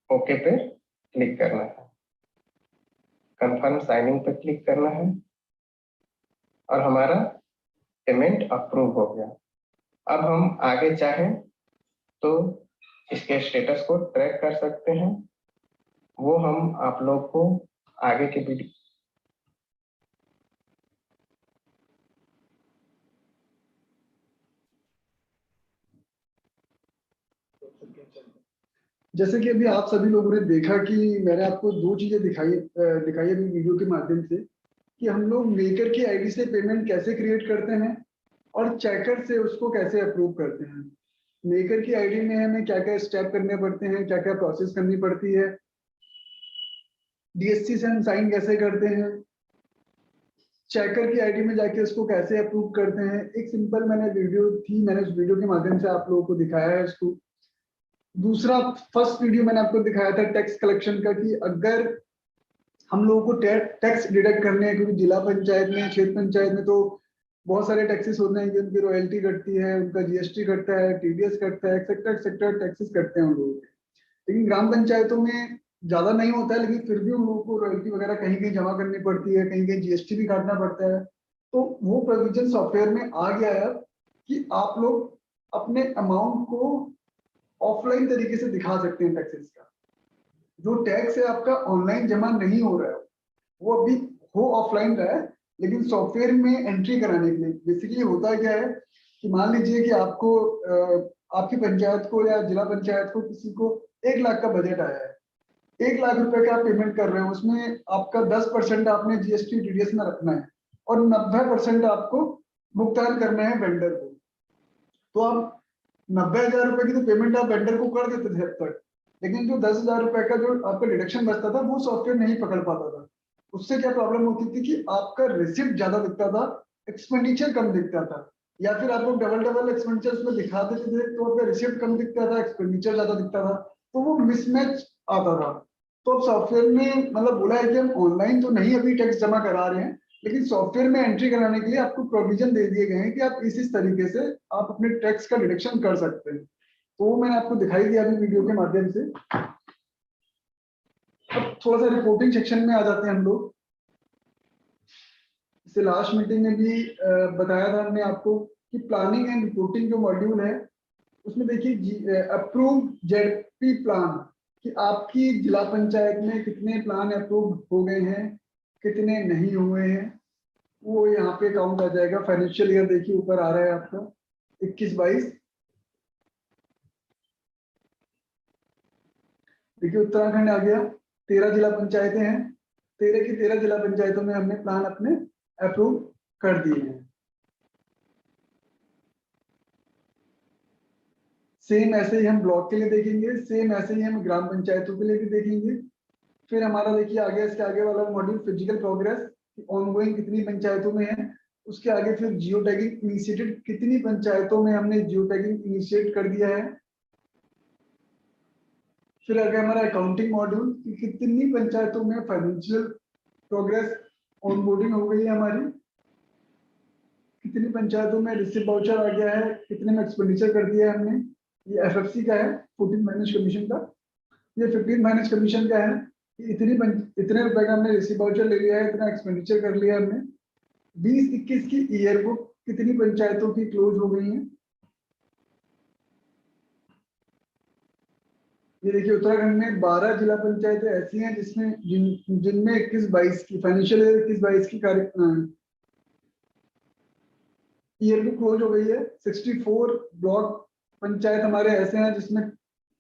ओके पे क्लिक करना है। कंफर्म साइनिंग पे क्लिक करना है और हमारा पेमेंट अप्रूव हो गया। अब हम आगे चाहें तो इसके स्टेटस को ट्रैक कर सकते हैं, वो हम आप लोग को आगे के वीडियो जैसे कि अभी आप सभी लोगों ने देखा कि मैंने आपको 2 चीजें दिखाई अभी वीडियो के माध्यम से कि हम लोग मेकर की आईडी से पेमेंट कैसे क्रिएट करते हैं और चेकर से उसको कैसे अप्रूव करते हैं। मेकर की आईडी में हमें क्या क्या स्टेप करने पड़ते हैं, क्या क्या प्रोसेस करनी पड़ती है, डीएससी से हम साइन कैसे करते हैं, चेकर की आईडी में जाके उसको कैसे अप्रूव करते हैं। एक सिंपल मैंने उस वीडियो के माध्यम से आप लोगों को दिखाया है इसको। दूसरा फर्स्ट वीडियो मैंने आपको दिखाया था टैक्स कलेक्शन का कि अगर हम लोगों को टैक्स डिडक्ट करने हैं, क्योंकि जिला पंचायत में, क्षेत्र पंचायत में तो बहुत सारे टैक्सेस होते हैं कि उनकी रॉयल्टी कटती है, उनका जीएसटी कटता है, टीडीएस कटता है, एक्सेट्रा टैक्सेस कटते हैं उन लोगों के। लेकिन ग्राम पंचायतों में ज्यादा नहीं होता है, लेकिन फिर भी उन लोगों को रॉयल्टी वगैरह कहीं कहीं जमा करनी पड़ती है, कहीं कहीं जीएसटी भी काटना पड़ता है। तो वो प्रोविजन सॉफ्टवेयर में आ गया है कि आप लोग अपने अमाउंट को ऑफलाइन तरीके से दिखा सकते हैं। टैक्सेस का जो टैक्स है आपका ऑनलाइन जमा नहीं हो रहा है, वो अभी हो ऑफलाइन रहा है, लेकिन सॉफ्टवेयर में एंट्री कराने के लिए बेसिकली होता क्या है कि मान लीजिए कि आपको आपकी पंचायत को या जिला पंचायत को किसी को 1 लाख का बजट आया है, 1 लाख रुपए का आप पेमेंट कर रहे हो, उसमें आपका 10% आपने जीएसटी टीडीएस में रखना है और 90% आपको भुगतान करना है वेंडर को। तो आप 90,000 रुपए की तो पेमेंट आप वेंडर को कर देते थे अब तक, लेकिन जो 10,000 रुपए का जो आपका डिडक्शन बचता था वो सॉफ्टवेयर नहीं पकड़ पाता था। उससे क्या प्रॉब्लम होती थी कि आपका रिसिप्ट ज्यादा दिखता था, एक्सपेंडिचर कम दिखता था, या फिर आप लोग डबल एक्सपेंडिचर उसमें दिखा देते थे तो आपका रिसिप्ट कम दिखता था, एक्सपेंडिचर ज्यादा दिखता था, तो वो मिसमैच आता था। तो अब सॉफ्टवेयर में मतलब बोला है कि हम ऑनलाइन तो नहीं अभी टैक्स जमा करा रहे हैं, लेकिन सॉफ्टवेयर में एंट्री कराने के लिए आपको प्रोविजन दे दिए गए हैं कि आप इस तरीके से आप अपने टैक्स का डिडक्शन कर सकते हैं। तो वो मैंने आपको दिखाई दिया अभी वीडियो के माध्यम से। अब थोड़ा सा रिपोर्टिंग सेक्शन में आ जाते हैं हम लोग। इससे लास्ट मीटिंग में भी बताया था हमने आपको कि प्लानिंग एंड रिपोर्टिंग जो मॉड्यूल है उसमें देखिए अप्रूव जेडपी प्लान कि आपकी जिला पंचायत में कितने प्लान अप्रूव हो गए हैं, कितने नहीं हुए हैं, वो यहाँ पे काउंट आ जाएगा। फाइनेंशियल ईयर देखिए ऊपर आ रहा है आपका 21-22। देखिए उत्तराखंड आ गया, 13 जिला पंचायतें हैं, 13 की 13 जिला पंचायतों में हमने प्लान अपने अप्रूव कर दिए हैं। सेम ऐसे ही हम ब्लॉक के लिए देखेंगे, सेम ऐसे ही हम ग्राम पंचायतों के लिए भी देखेंगे। फिर हमारा देखिए आगे इसके आगे वाला मॉड्यूल फिजिकल प्रोग्रेस ऑनगोइंग कितनी पंचायतों में है, उसके आगे फिर जियो टैगिंग इनिशिएटेड कितनी पंचायतों में हमने जियो टैगिंग इनिशिएट कर दिया है। फिर आगे हमारा अकाउंटिंग मॉड्यूल कितनी पंचायतों में फाइनेंशियल प्रोग्रेस ऑनबोर्डिंग हो गई है हमारी, कितनी पंचायतों में रिसिप्ट वाउचर आ गया है, कितने में एक्सपेंडिचर कर दिया है हमने। ये एफएफसी का है, 14th फाइनेंस कमीशन का। ये 15th फाइनेंस कमीशन का है कि इतने रुपए का हमने रिसिप्ट वाउचर ले लिया है, इतना एक्सपेंडिचर कर लिया हमने। 20-21 की ईयर बुक कितनी पंचायतों की क्लोज हो गई है। ये देखिए उत्तराखंड में 12 जिला पंचायतें ऐसी हैं जिसमें जिनमें 21-22 की फाइनेंशियल ईयर 21-22 की ईयर बुक क्लोज हो गई है। 64 ब्लॉक पंचायत हमारे ऐसे हैं जिसमें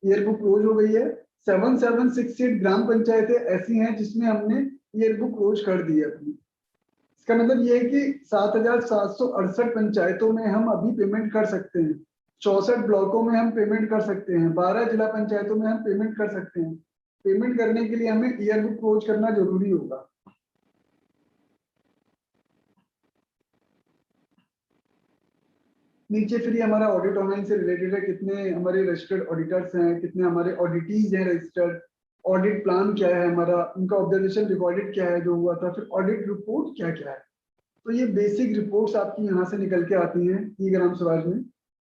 ईयर बुक क्लोज हो गई है। 7768 ग्राम पंचायतें ऐसी हैं जिसमें हमने ईयर बुक क्लोज कर दी है अपनी। इसका मतलब ये है कि 7,768 पंचायतों में हम अभी पेमेंट कर सकते हैं, 64 ब्लॉकों में हम पेमेंट कर सकते हैं, 12 जिला पंचायतों में हम पेमेंट कर सकते हैं। पेमेंट करने के लिए हमें ईयर बुक क्लोज करना जरूरी होगा। नीचे फिर ये हमारा ऑडिट ऑनलाइन से रिलेटेड है, कितने हमारे रजिस्टर्ड ऑडिटर्स हैं, कितने हमारे ऑडिटीज हैं रजिस्टर्ड, ऑडिट प्लान क्या है हमारा, उनका ऑब्जर्वेशन रिकॉर्डेड क्या है जो हुआ था, फिर ऑडिट रिपोर्ट क्या क्या है। तो ये बेसिक रिपोर्ट्स आपकी यहाँ से निकल के आती हैं ई ग्राम स्वराज में।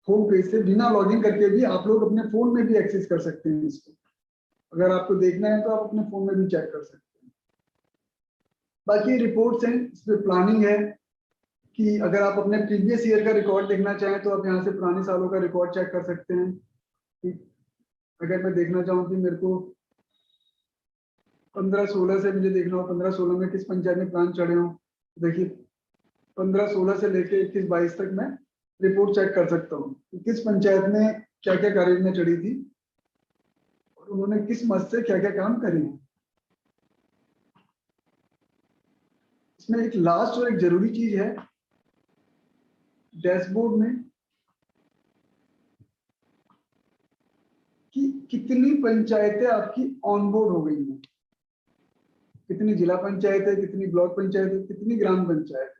होम पेज से बिना लॉगिन करके भी आप लोग अपने फोन में भी एक्सेस कर सकते हैं इसको। अगर आपको देखना है तो आप अपने फोन में भी चेक कर सकते हैं। बाकी रिपोर्ट्स हैं, इसमें प्लानिंग है कि अगर आप अपने प्रीवियस ईयर का रिकॉर्ड देखना चाहें तो आप यहाँ से पुराने सालों का रिकॉर्ड चेक कर सकते हैं। अगर मैं देखना चाहूँ कि मेरे को 15-16 से मुझे देखना हो 15-16 में किस पंचायत में प्लान चढ़े हो, देखिए 15-16 से लेके 21-22 तक मैं रिपोर्ट चेक कर सकता हूँ कि किस पंचायत में क्या क्या कार्य योजना चढ़ी थी और उन्होंने किस मद से क्या क्या काम करे हैं। इसमें एक लास्ट और एक जरूरी चीज है, डैशबोर्ड में कि कितनी पंचायतें आपकी ऑनबोर्ड हो गई हैं, कितनी जिला पंचायत है, कितनी ब्लॉक पंचायत है, कितनी ग्राम पंचायत है।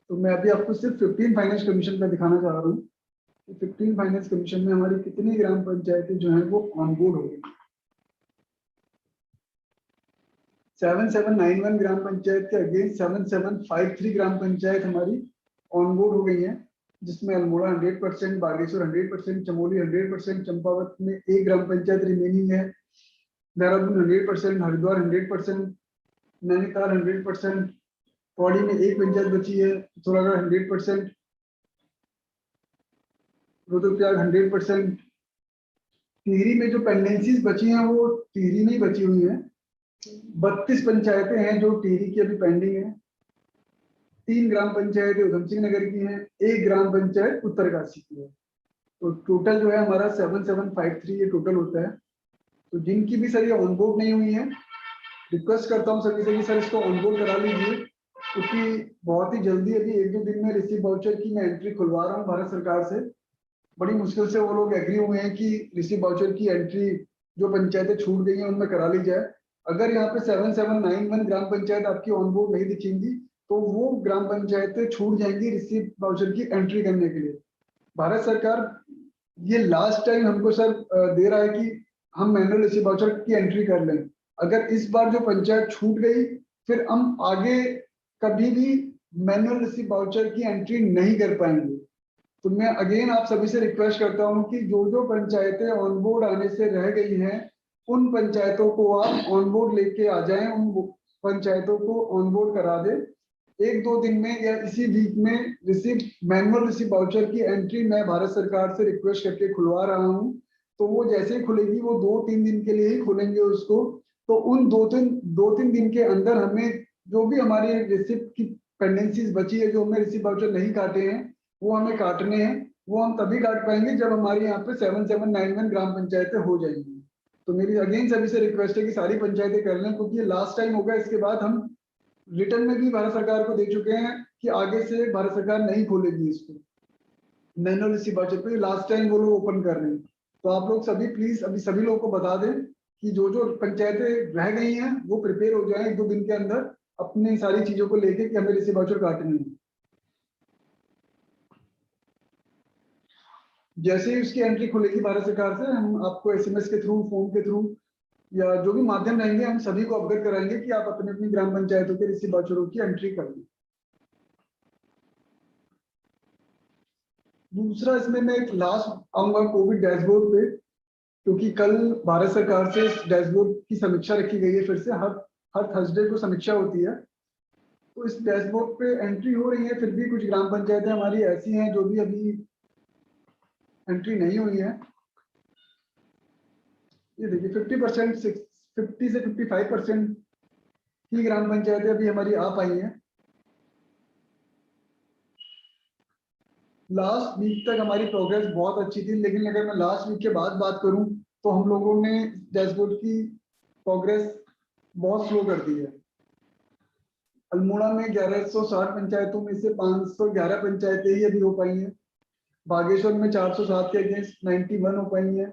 तो मैं अभी आपको सिर्फ 15 फाइनेंस कमीशन का दिखाना चाह रहा हूँ कि 15 फाइनेंस कमीशन में हमारी कितनी ग्राम पंचायतें जो हैं वो ऑनबोर्ड हो गई। 7791 ग्राम पंचायत के अगेंस्ट 7753 ग्राम पंचायत हमारी ऑनबोर्ड हो गई है, जिसमें अल्मोड़ा 100%, बागेश्वर 100%, चमोली 100%, चंपावत में एक ग्राम पंचायत रिमेनिंग है, देहरादून 100%, हरिद्वार 100%, नैनीताल 100%, पौड़ी में एक पंचायत बची है, पिथौरागढ़ 100%, रुद्रप्रयाग 100%। टिहरी में जो पेंडेंसीज बची हैं वो टिहरी में ही बची हुई हैं। 32 पंचायतें हैं जो टिहरी की अभी पेंडिंग है। 3 ग्राम पंचायत उधम सिंह नगर की हैं, 1 ग्राम पंचायत उत्तरकाशी की है। तो टोटल जो है हमारा 7753 ये टोटल होता है। तो जिनकी भी सर ये ऑनबोर्ड नहीं हुई है, रिक्वेस्ट करता हूँ सभी से कि सर इसको ऑनबोर्ड करा लीजिए, क्योंकि बहुत ही जल्दी अभी 1-2 दिन में रिसीव वाउचर की मैं एंट्री खुलवा रहा हूँ भारत सरकार से। बड़ी मुश्किल से वो लोग एग्री हुए हैं कि रिसीव वाउचर की एंट्री जो पंचायतें छूट गई हैं उनमें करा ली जाए। अगर यहाँ पे 7791 ग्राम पंचायत आपकी ऑनबोर्ड नहीं दिखेंगी तो वो ग्राम पंचायतें छूट जाएंगी रिसीव वाउचर की एंट्री करने के लिए। भारत सरकार ये लास्ट टाइम हमको सर दे रहा है कि हम मैनुअल रिसीव वाउचर की एंट्री कर लें। अगर इस बार जो पंचायत छूट गई फिर हम आगे कभी भी मैनुअल रिसीव वाउचर की एंट्री नहीं कर पाएंगे। तो मैं अगेन आप सभी से रिक्वेस्ट करता हूं कि जो जो पंचायतें ऑनबोर्ड आने से रह गई हैं उन पंचायतों को आप ऑनबोर्ड लेके आ जाएं, उन पंचायतों को ऑनबोर्ड करा दें। 1-2 दिन में या इसी वीक में मैनुअल रिसीव वाउचर की एंट्री मैं भारत सरकार से रिक्वेस्ट करके खुलवा रहा हूं। तो वो जैसे ही खुलेगी वो 2-3 दिन के लिए ही खोलेंगे उसको। तो उन 2-3 दिन के अंदर हमें जो भी हमारी रिसिप्ट की पेंडेंसीज बची है, जो हमें रिसीव वाउचर नहीं काटे हैं वो हमें काटने हैं। वो हम तभी काट पाएंगे जब हमारे यहाँ पे 7791 ग्राम पंचायतें हो जाएंगी। तो मेरी अगेन सभी से रिक्वेस्ट है कि सारी पंचायतें कर लें, क्योंकि लास्ट टाइम होगा। इसके बाद हम रिटर्न में भी भारत सरकार को दे चुके हैं कि आगे से भारत सरकार नहीं खोलेगी इसको मैनुअल रिसीव वाउचर पे। लास्ट टाइम वो लोग ओपन कर रहे हैं। तो आप लोग सभी प्लीज अभी सभी लोगों को बता दें कि जो जो पंचायतें रह गई हैं वो प्रिपेयर हो जाएं 1-2 दिन के अंदर अपनी सारी चीजों को लेके कि हमें रिसीव वाउचर काटनी है। जैसे ही उसकी एंट्री खुलेगी भारत सरकार से हम आपको एसएमएस के थ्रू, फोन के थ्रू या जो भी माध्यम रहेंगे हम सभी को अवगत कराएंगे कि आप अपनी अपनी ग्राम पंचायतों के रिसीव वाउचरों की एंट्री कर लें। दूसरा इसमें मैं एक लास्ट आऊंगा कोविड डैशबोर्ड पे, क्योंकि कल भारत सरकार से इस डैशबोर्ड की समीक्षा रखी गई है। फिर से हर थर्सडे को समीक्षा होती है। तो इस डैशबोर्ड पे एंट्री हो रही है, फिर भी कुछ ग्राम पंचायतें हमारी ऐसी हैं जो भी अभी एंट्री नहीं हुई है। ये देखिए 50% 50 से 55% की ग्राम पंचायतें अभी हमारी आ पाई हैं। लास्ट वीक तक हमारी प्रोग्रेस बहुत अच्छी थी, लेकिन अगर मैं लास्ट वीक के बाद बात करूं तो हम लोगों ने डैशबोर्ड की प्रोग्रेस बहुत स्लो कर दी है। अल्मोड़ा में 1160 पंचायतों में से 511 पंचायतें ही अभी हो पाई हैं। बागेश्वर में 407 के अगेंस्ट 91 हो पाई हैं।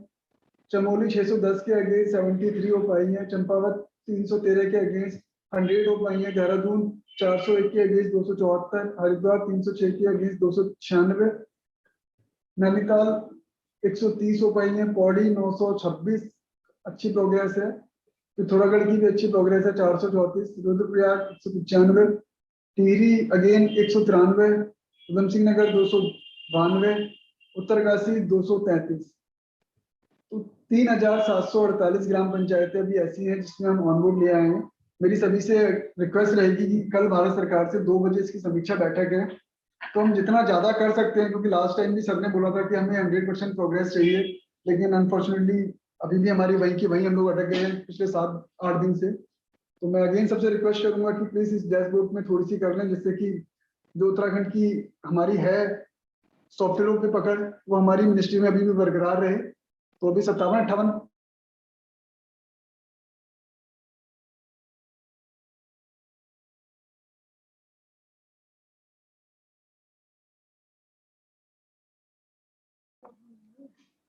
चमोली 610 के अगेंस्ट 73 हो पाई है। चंपावत 313 के अगेंस्ट 100 हो पाई है। देहरादून 401 के अगेंस्ट 274, हरिद्वार 306 के अगेंस्ट 296, नैनीताल 130 हो पाई है। पौड़ी 926 अच्छी प्रोग्रेस है। पिथौरागढ़ की भी अच्छी प्रोग्रेस है 434, रुद्रप्रयाग 195, टिहरी अगेन 193, उधम सिंह नगर 292, उत्तरकाशी 233। तो 3748 ग्राम पंचायतें भी ऐसी हैं जिसमें हम ऑनबोर्ड ले आए हैं। मेरी सभी से रिक्वेस्ट रहेगी कि कल भारत सरकार से 2 बजे इसकी समीक्षा बैठक है, तो हम जितना ज्यादा कर सकते हैं, क्योंकि लास्ट टाइम भी सबने बोला था कि हमें 100% प्रोग्रेस चाहिए, लेकिन अनफॉर्चुनेटली अभी भी हमारी वहीं की वहीं हम लोग अटक गए हैं पिछले 7-8 दिन से। तो मैं अगेन सबसे रिक्वेस्ट करूंगा कि प्लीज इस डैशबोर्ड में थोड़ी सी कर लें, जिससे कि जो उत्तराखंड की हमारी है सॉफ्टवेयरों पे पकड़ वो हमारी मिनिस्ट्री में अभी भी बरकरार रहे। तो अभी 57-58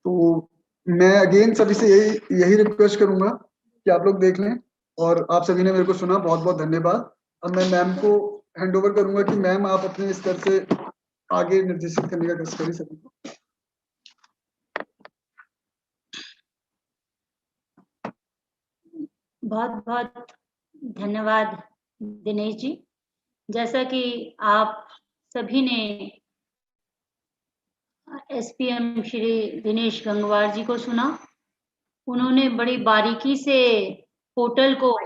तो मैं अगेन सभी से यही रिक्वेस्ट करूंगा कि आप लोग देख लें। और आप सभी ने मेरे को सुना, बहुत बहुत धन्यवाद। अब मैं मैम को हैंड ओवर करूंगा कि मैम आप अपने स्तर से आगे निर्देशित करने का कष्ट करें सभी को। बहुत बहुत धन्यवाद दिनेश जी। जैसा कि आप सभी ने एसपीएम श्री दिनेश गंगवार जी को सुना, उन्होंने बड़ी बारीकी से पोर्टल को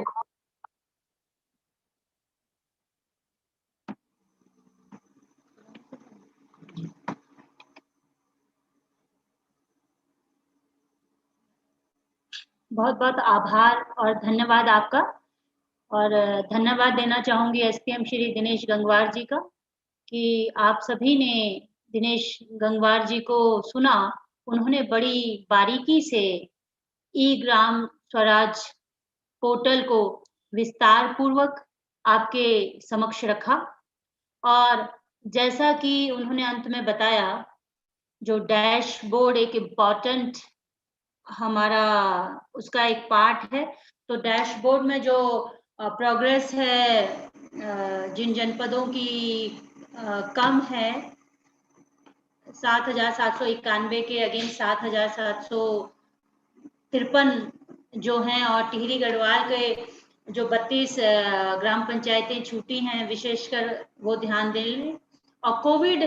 बहुत बहुत आभार और धन्यवाद आपका। और धन्यवाद देना चाहूंगी एसपीएम श्री दिनेश गंगवार जी का कि आप सभी ने दिनेश गंगवार जी को सुना। उन्होंने बड़ी बारीकी से ई ग्राम स्वराज पोर्टल को विस्तार पूर्वक आपके समक्ष रखा और जैसा कि उन्होंने अंत में बताया, जो डैशबोर्ड एक इम्पॉर्टेंट हमारा उसका एक पार्ट है। तो डैशबोर्ड में जो प्रोग्रेस है जिन जनपदों की कम है 7,791 के अगेंस्ट 7,753 जो हैं और टिहरी गढ़वाल के जो 32 ग्राम पंचायतें छूटी हैं, विशेषकर वो ध्यान दें। और कोविड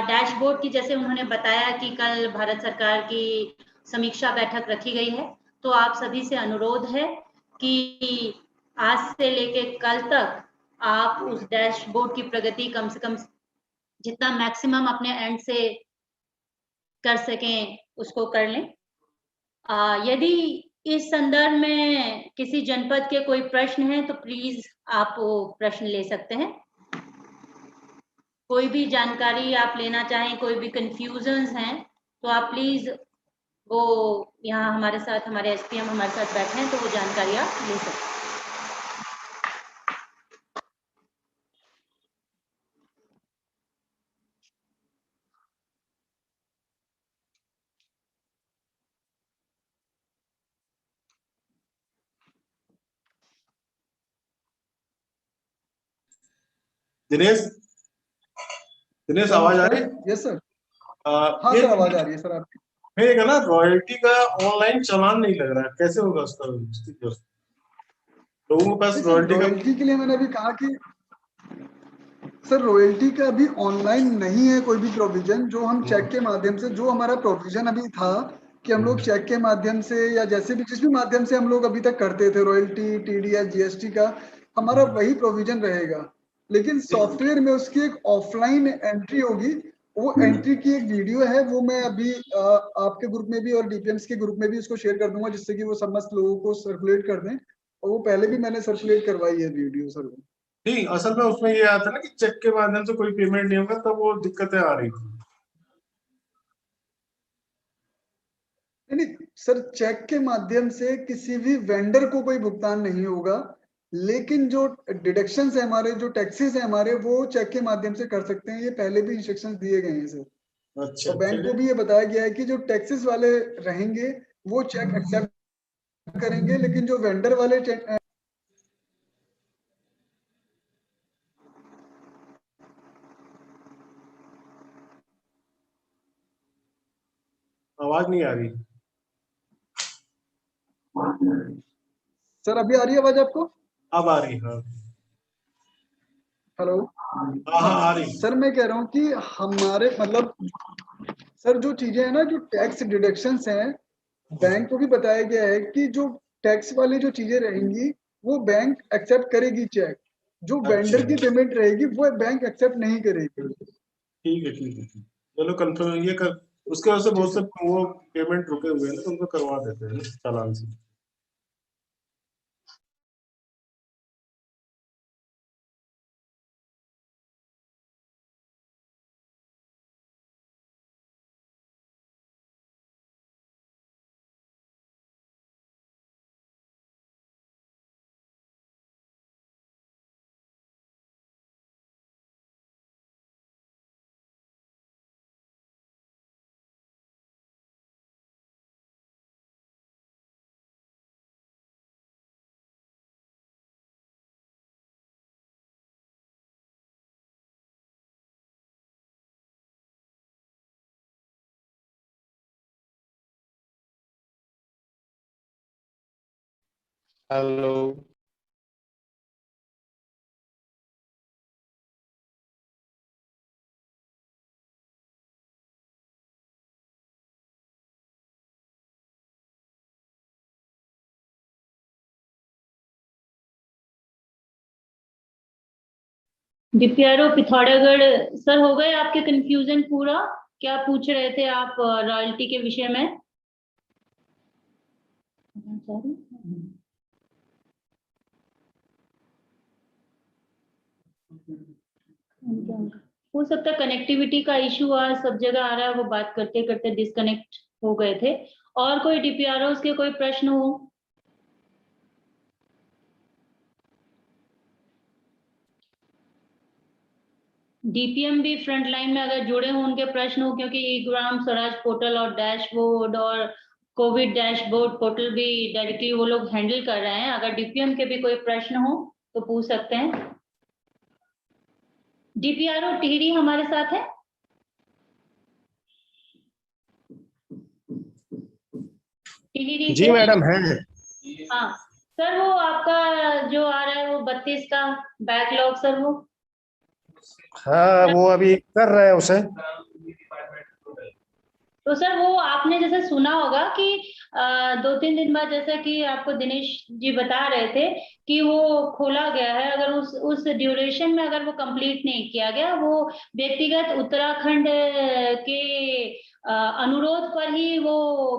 डैशबोर्ड की जैसे उन्होंने बताया कि कल भारत सरकार की समीक्षा बैठक रखी गई है, तो आप सभी से अनुरोध है कि आज से लेके कल तक आप उस डैशबोर्ड की प्रगति कम से कम जितना मैक्सिमम अपने एंड से कर सकें उसको कर लें। यदि इस संदर्भ में किसी जनपद के कोई प्रश्न है तो प्लीज आप वो प्रश्न ले सकते हैं। कोई भी जानकारी आप लेना चाहें, कोई भी कंफ्यूजन्स हैं तो आप प्लीज वो यहाँ हमारे साथ, हमारे एसपीएम हमारे साथ बैठे हैं तो वो जानकारी आप ले सकते हैं। दिनेश दिनेश आवाज आ रही है? Yes sir. हाँ सर आवाज आ रही है सर आपकी। एक है ना रॉयल्टी का ऑनलाइन चालान नहीं लग रहा है, कैसे होगा उसका? लोगों के पास रॉयल्टी के लिए मैंने अभी कहा कि सर रॉयल्टी का अभी ऑनलाइन नहीं है कोई भी प्रोविजन। जो हम चेक के माध्यम से, जो हमारा प्रोविजन अभी था कि हम लोग चेक के माध्यम से या जैसे भी जिस भी माध्यम से हम लोग अभी तक करते थे रॉयल्टी, टीडीएस, जीएसटी का, हमारा वही प्रोविजन रहेगा। लेकिन सॉफ्टवेयर में उसकी एक ऑफलाइन एंट्री होगी। वो एंट्री की एक वीडियो है, वो मैं अभी आपके ग्रुप में भी और डीपीएम्स के ग्रुप में भी उसको शेयर कर दूंगा, जिससे कि वो समस्त लोगों को सर्कुलेट कर दें। और वो पहले भी मैंने सर्कुलेट करवाई है वीडियो सर। नहीं, असल में उसमें ये आता है ना कि चेक के माध्यम से कोई पेमेंट नहीं होगा, तब वो दिक्कतें आ रही थी। नहीं सर, चेक के माध्यम से किसी भी वेंडर को कोई भुगतान नहीं होगा, लेकिन जो डिडक्शंस है हमारे, जो टैक्सेस है हमारे, वो चेक के माध्यम से कर सकते हैं। ये पहले भी इंस्ट्रक्शंस दिए गए हैं सर। अच्छा, और बैंक को भी ये बताया गया है कि जो टैक्सेस वाले रहेंगे वो चेक एक्सेप्ट करेंगे, लेकिन जो वेंडर वाले आवाज नहीं आ रही सर। अभी आ रही है आवाज आपको? अब आ रही। हाँ हेलो। हाँ आ रही सर मैं कह रहा हूँ कि हमारे मतलब सर जो चीजें हैं ना, जो टैक्स डिडक्शंस हैं, बैंक को भी बताया गया है कि जो टैक्स वाली जो चीजें रहेंगी वो बैंक एक्सेप्ट करेगी चेक। जो वेंडर की पेमेंट रहेगी वो बैंक एक्सेप्ट नहीं करेगी। ठीक है ठीक है, चलो कंफर्म ये कर। उसके वजह से बहुत से वो पेमेंट रुके हुए हैं तो उनको करवा देते हैं चालान से। हेलो। डीपीआरओ पिथौरागढ़ सर, हो गए आपके कंफ्यूजन पूरा? क्या पूछ रहे थे आप रॉयल्टी के विषय में? हो सकता है कनेक्टिविटी का इशू आ सब जगह आ रहा है, वो बात करते करते डिस्कनेक्ट हो गए थे। और कोई डीपीआरओ के कोई प्रश्न हो? डीपीएम भी फ्रंट लाइन में अगर जुड़े हों, उनके प्रश्न हो, क्योंकि ग्राम स्वराज पोर्टल और डैशबोर्ड और कोविड डैशबोर्ड पोर्टल भी डायरेक्टली वो लोग हैंडल कर रहे हैं। अगर डीपीएम के भी कोई प्रश्न हो तो पूछ सकते हैं। डीपीआरओ टिहरी हमारे साथ है? टिहरी जी मैडम है। हाँ सर, वो आपका जो आ रहा है वो 32 का बैकलॉग सर, वो हाँ वो अभी कर रहे हैं उसे। तो सर वो आपने जैसे सुना होगा कि 2-3 दिन बाद, जैसा कि आपको दिनेश जी बता रहे थे कि वो खोला गया है, अगर उस ड्यूरेशन में अगर वो कंप्लीट नहीं किया गया, वो व्यक्तिगत उत्तराखंड के अनुरोध पर ही वो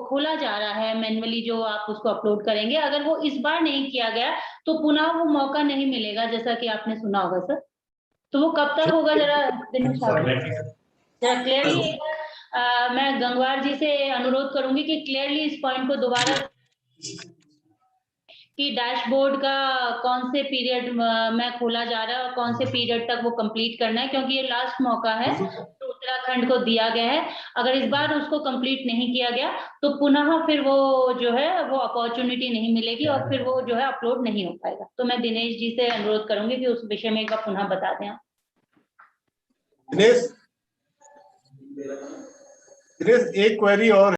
खोला जा रहा है मैन्युअली, जो आप उसको अपलोड करेंगे। अगर वो इस बार नहीं किया गया तो पुनः वो मौका नहीं मिलेगा, जैसा कि आपने सुना होगा सर। तो वो कब तक होगा, जरा दिनेश आप जरा क्लियरली मैं गंगवार जी से अनुरोध करूंगी कि क्लियरली इस पॉइंट को दोबारा, कि डैशबोर्ड का कौन से पीरियड में खोला जा रहा है और कौन से पीरियड तक वो कंप्लीट करना है, क्योंकि ये लास्ट मौका है तो उत्तराखंड को दिया गया है। अगर इस बार उसको कंप्लीट नहीं किया गया तो पुनः फिर वो जो है वो अपॉर्चुनिटी नहीं मिलेगी और फिर वो जो है अपलोड नहीं हो पाएगा। तो मैं दिनेश जी से अनुरोध करूंगी कि उस विषय में एक बार पुनः बता दें। दिनेश, एक क्वेरी और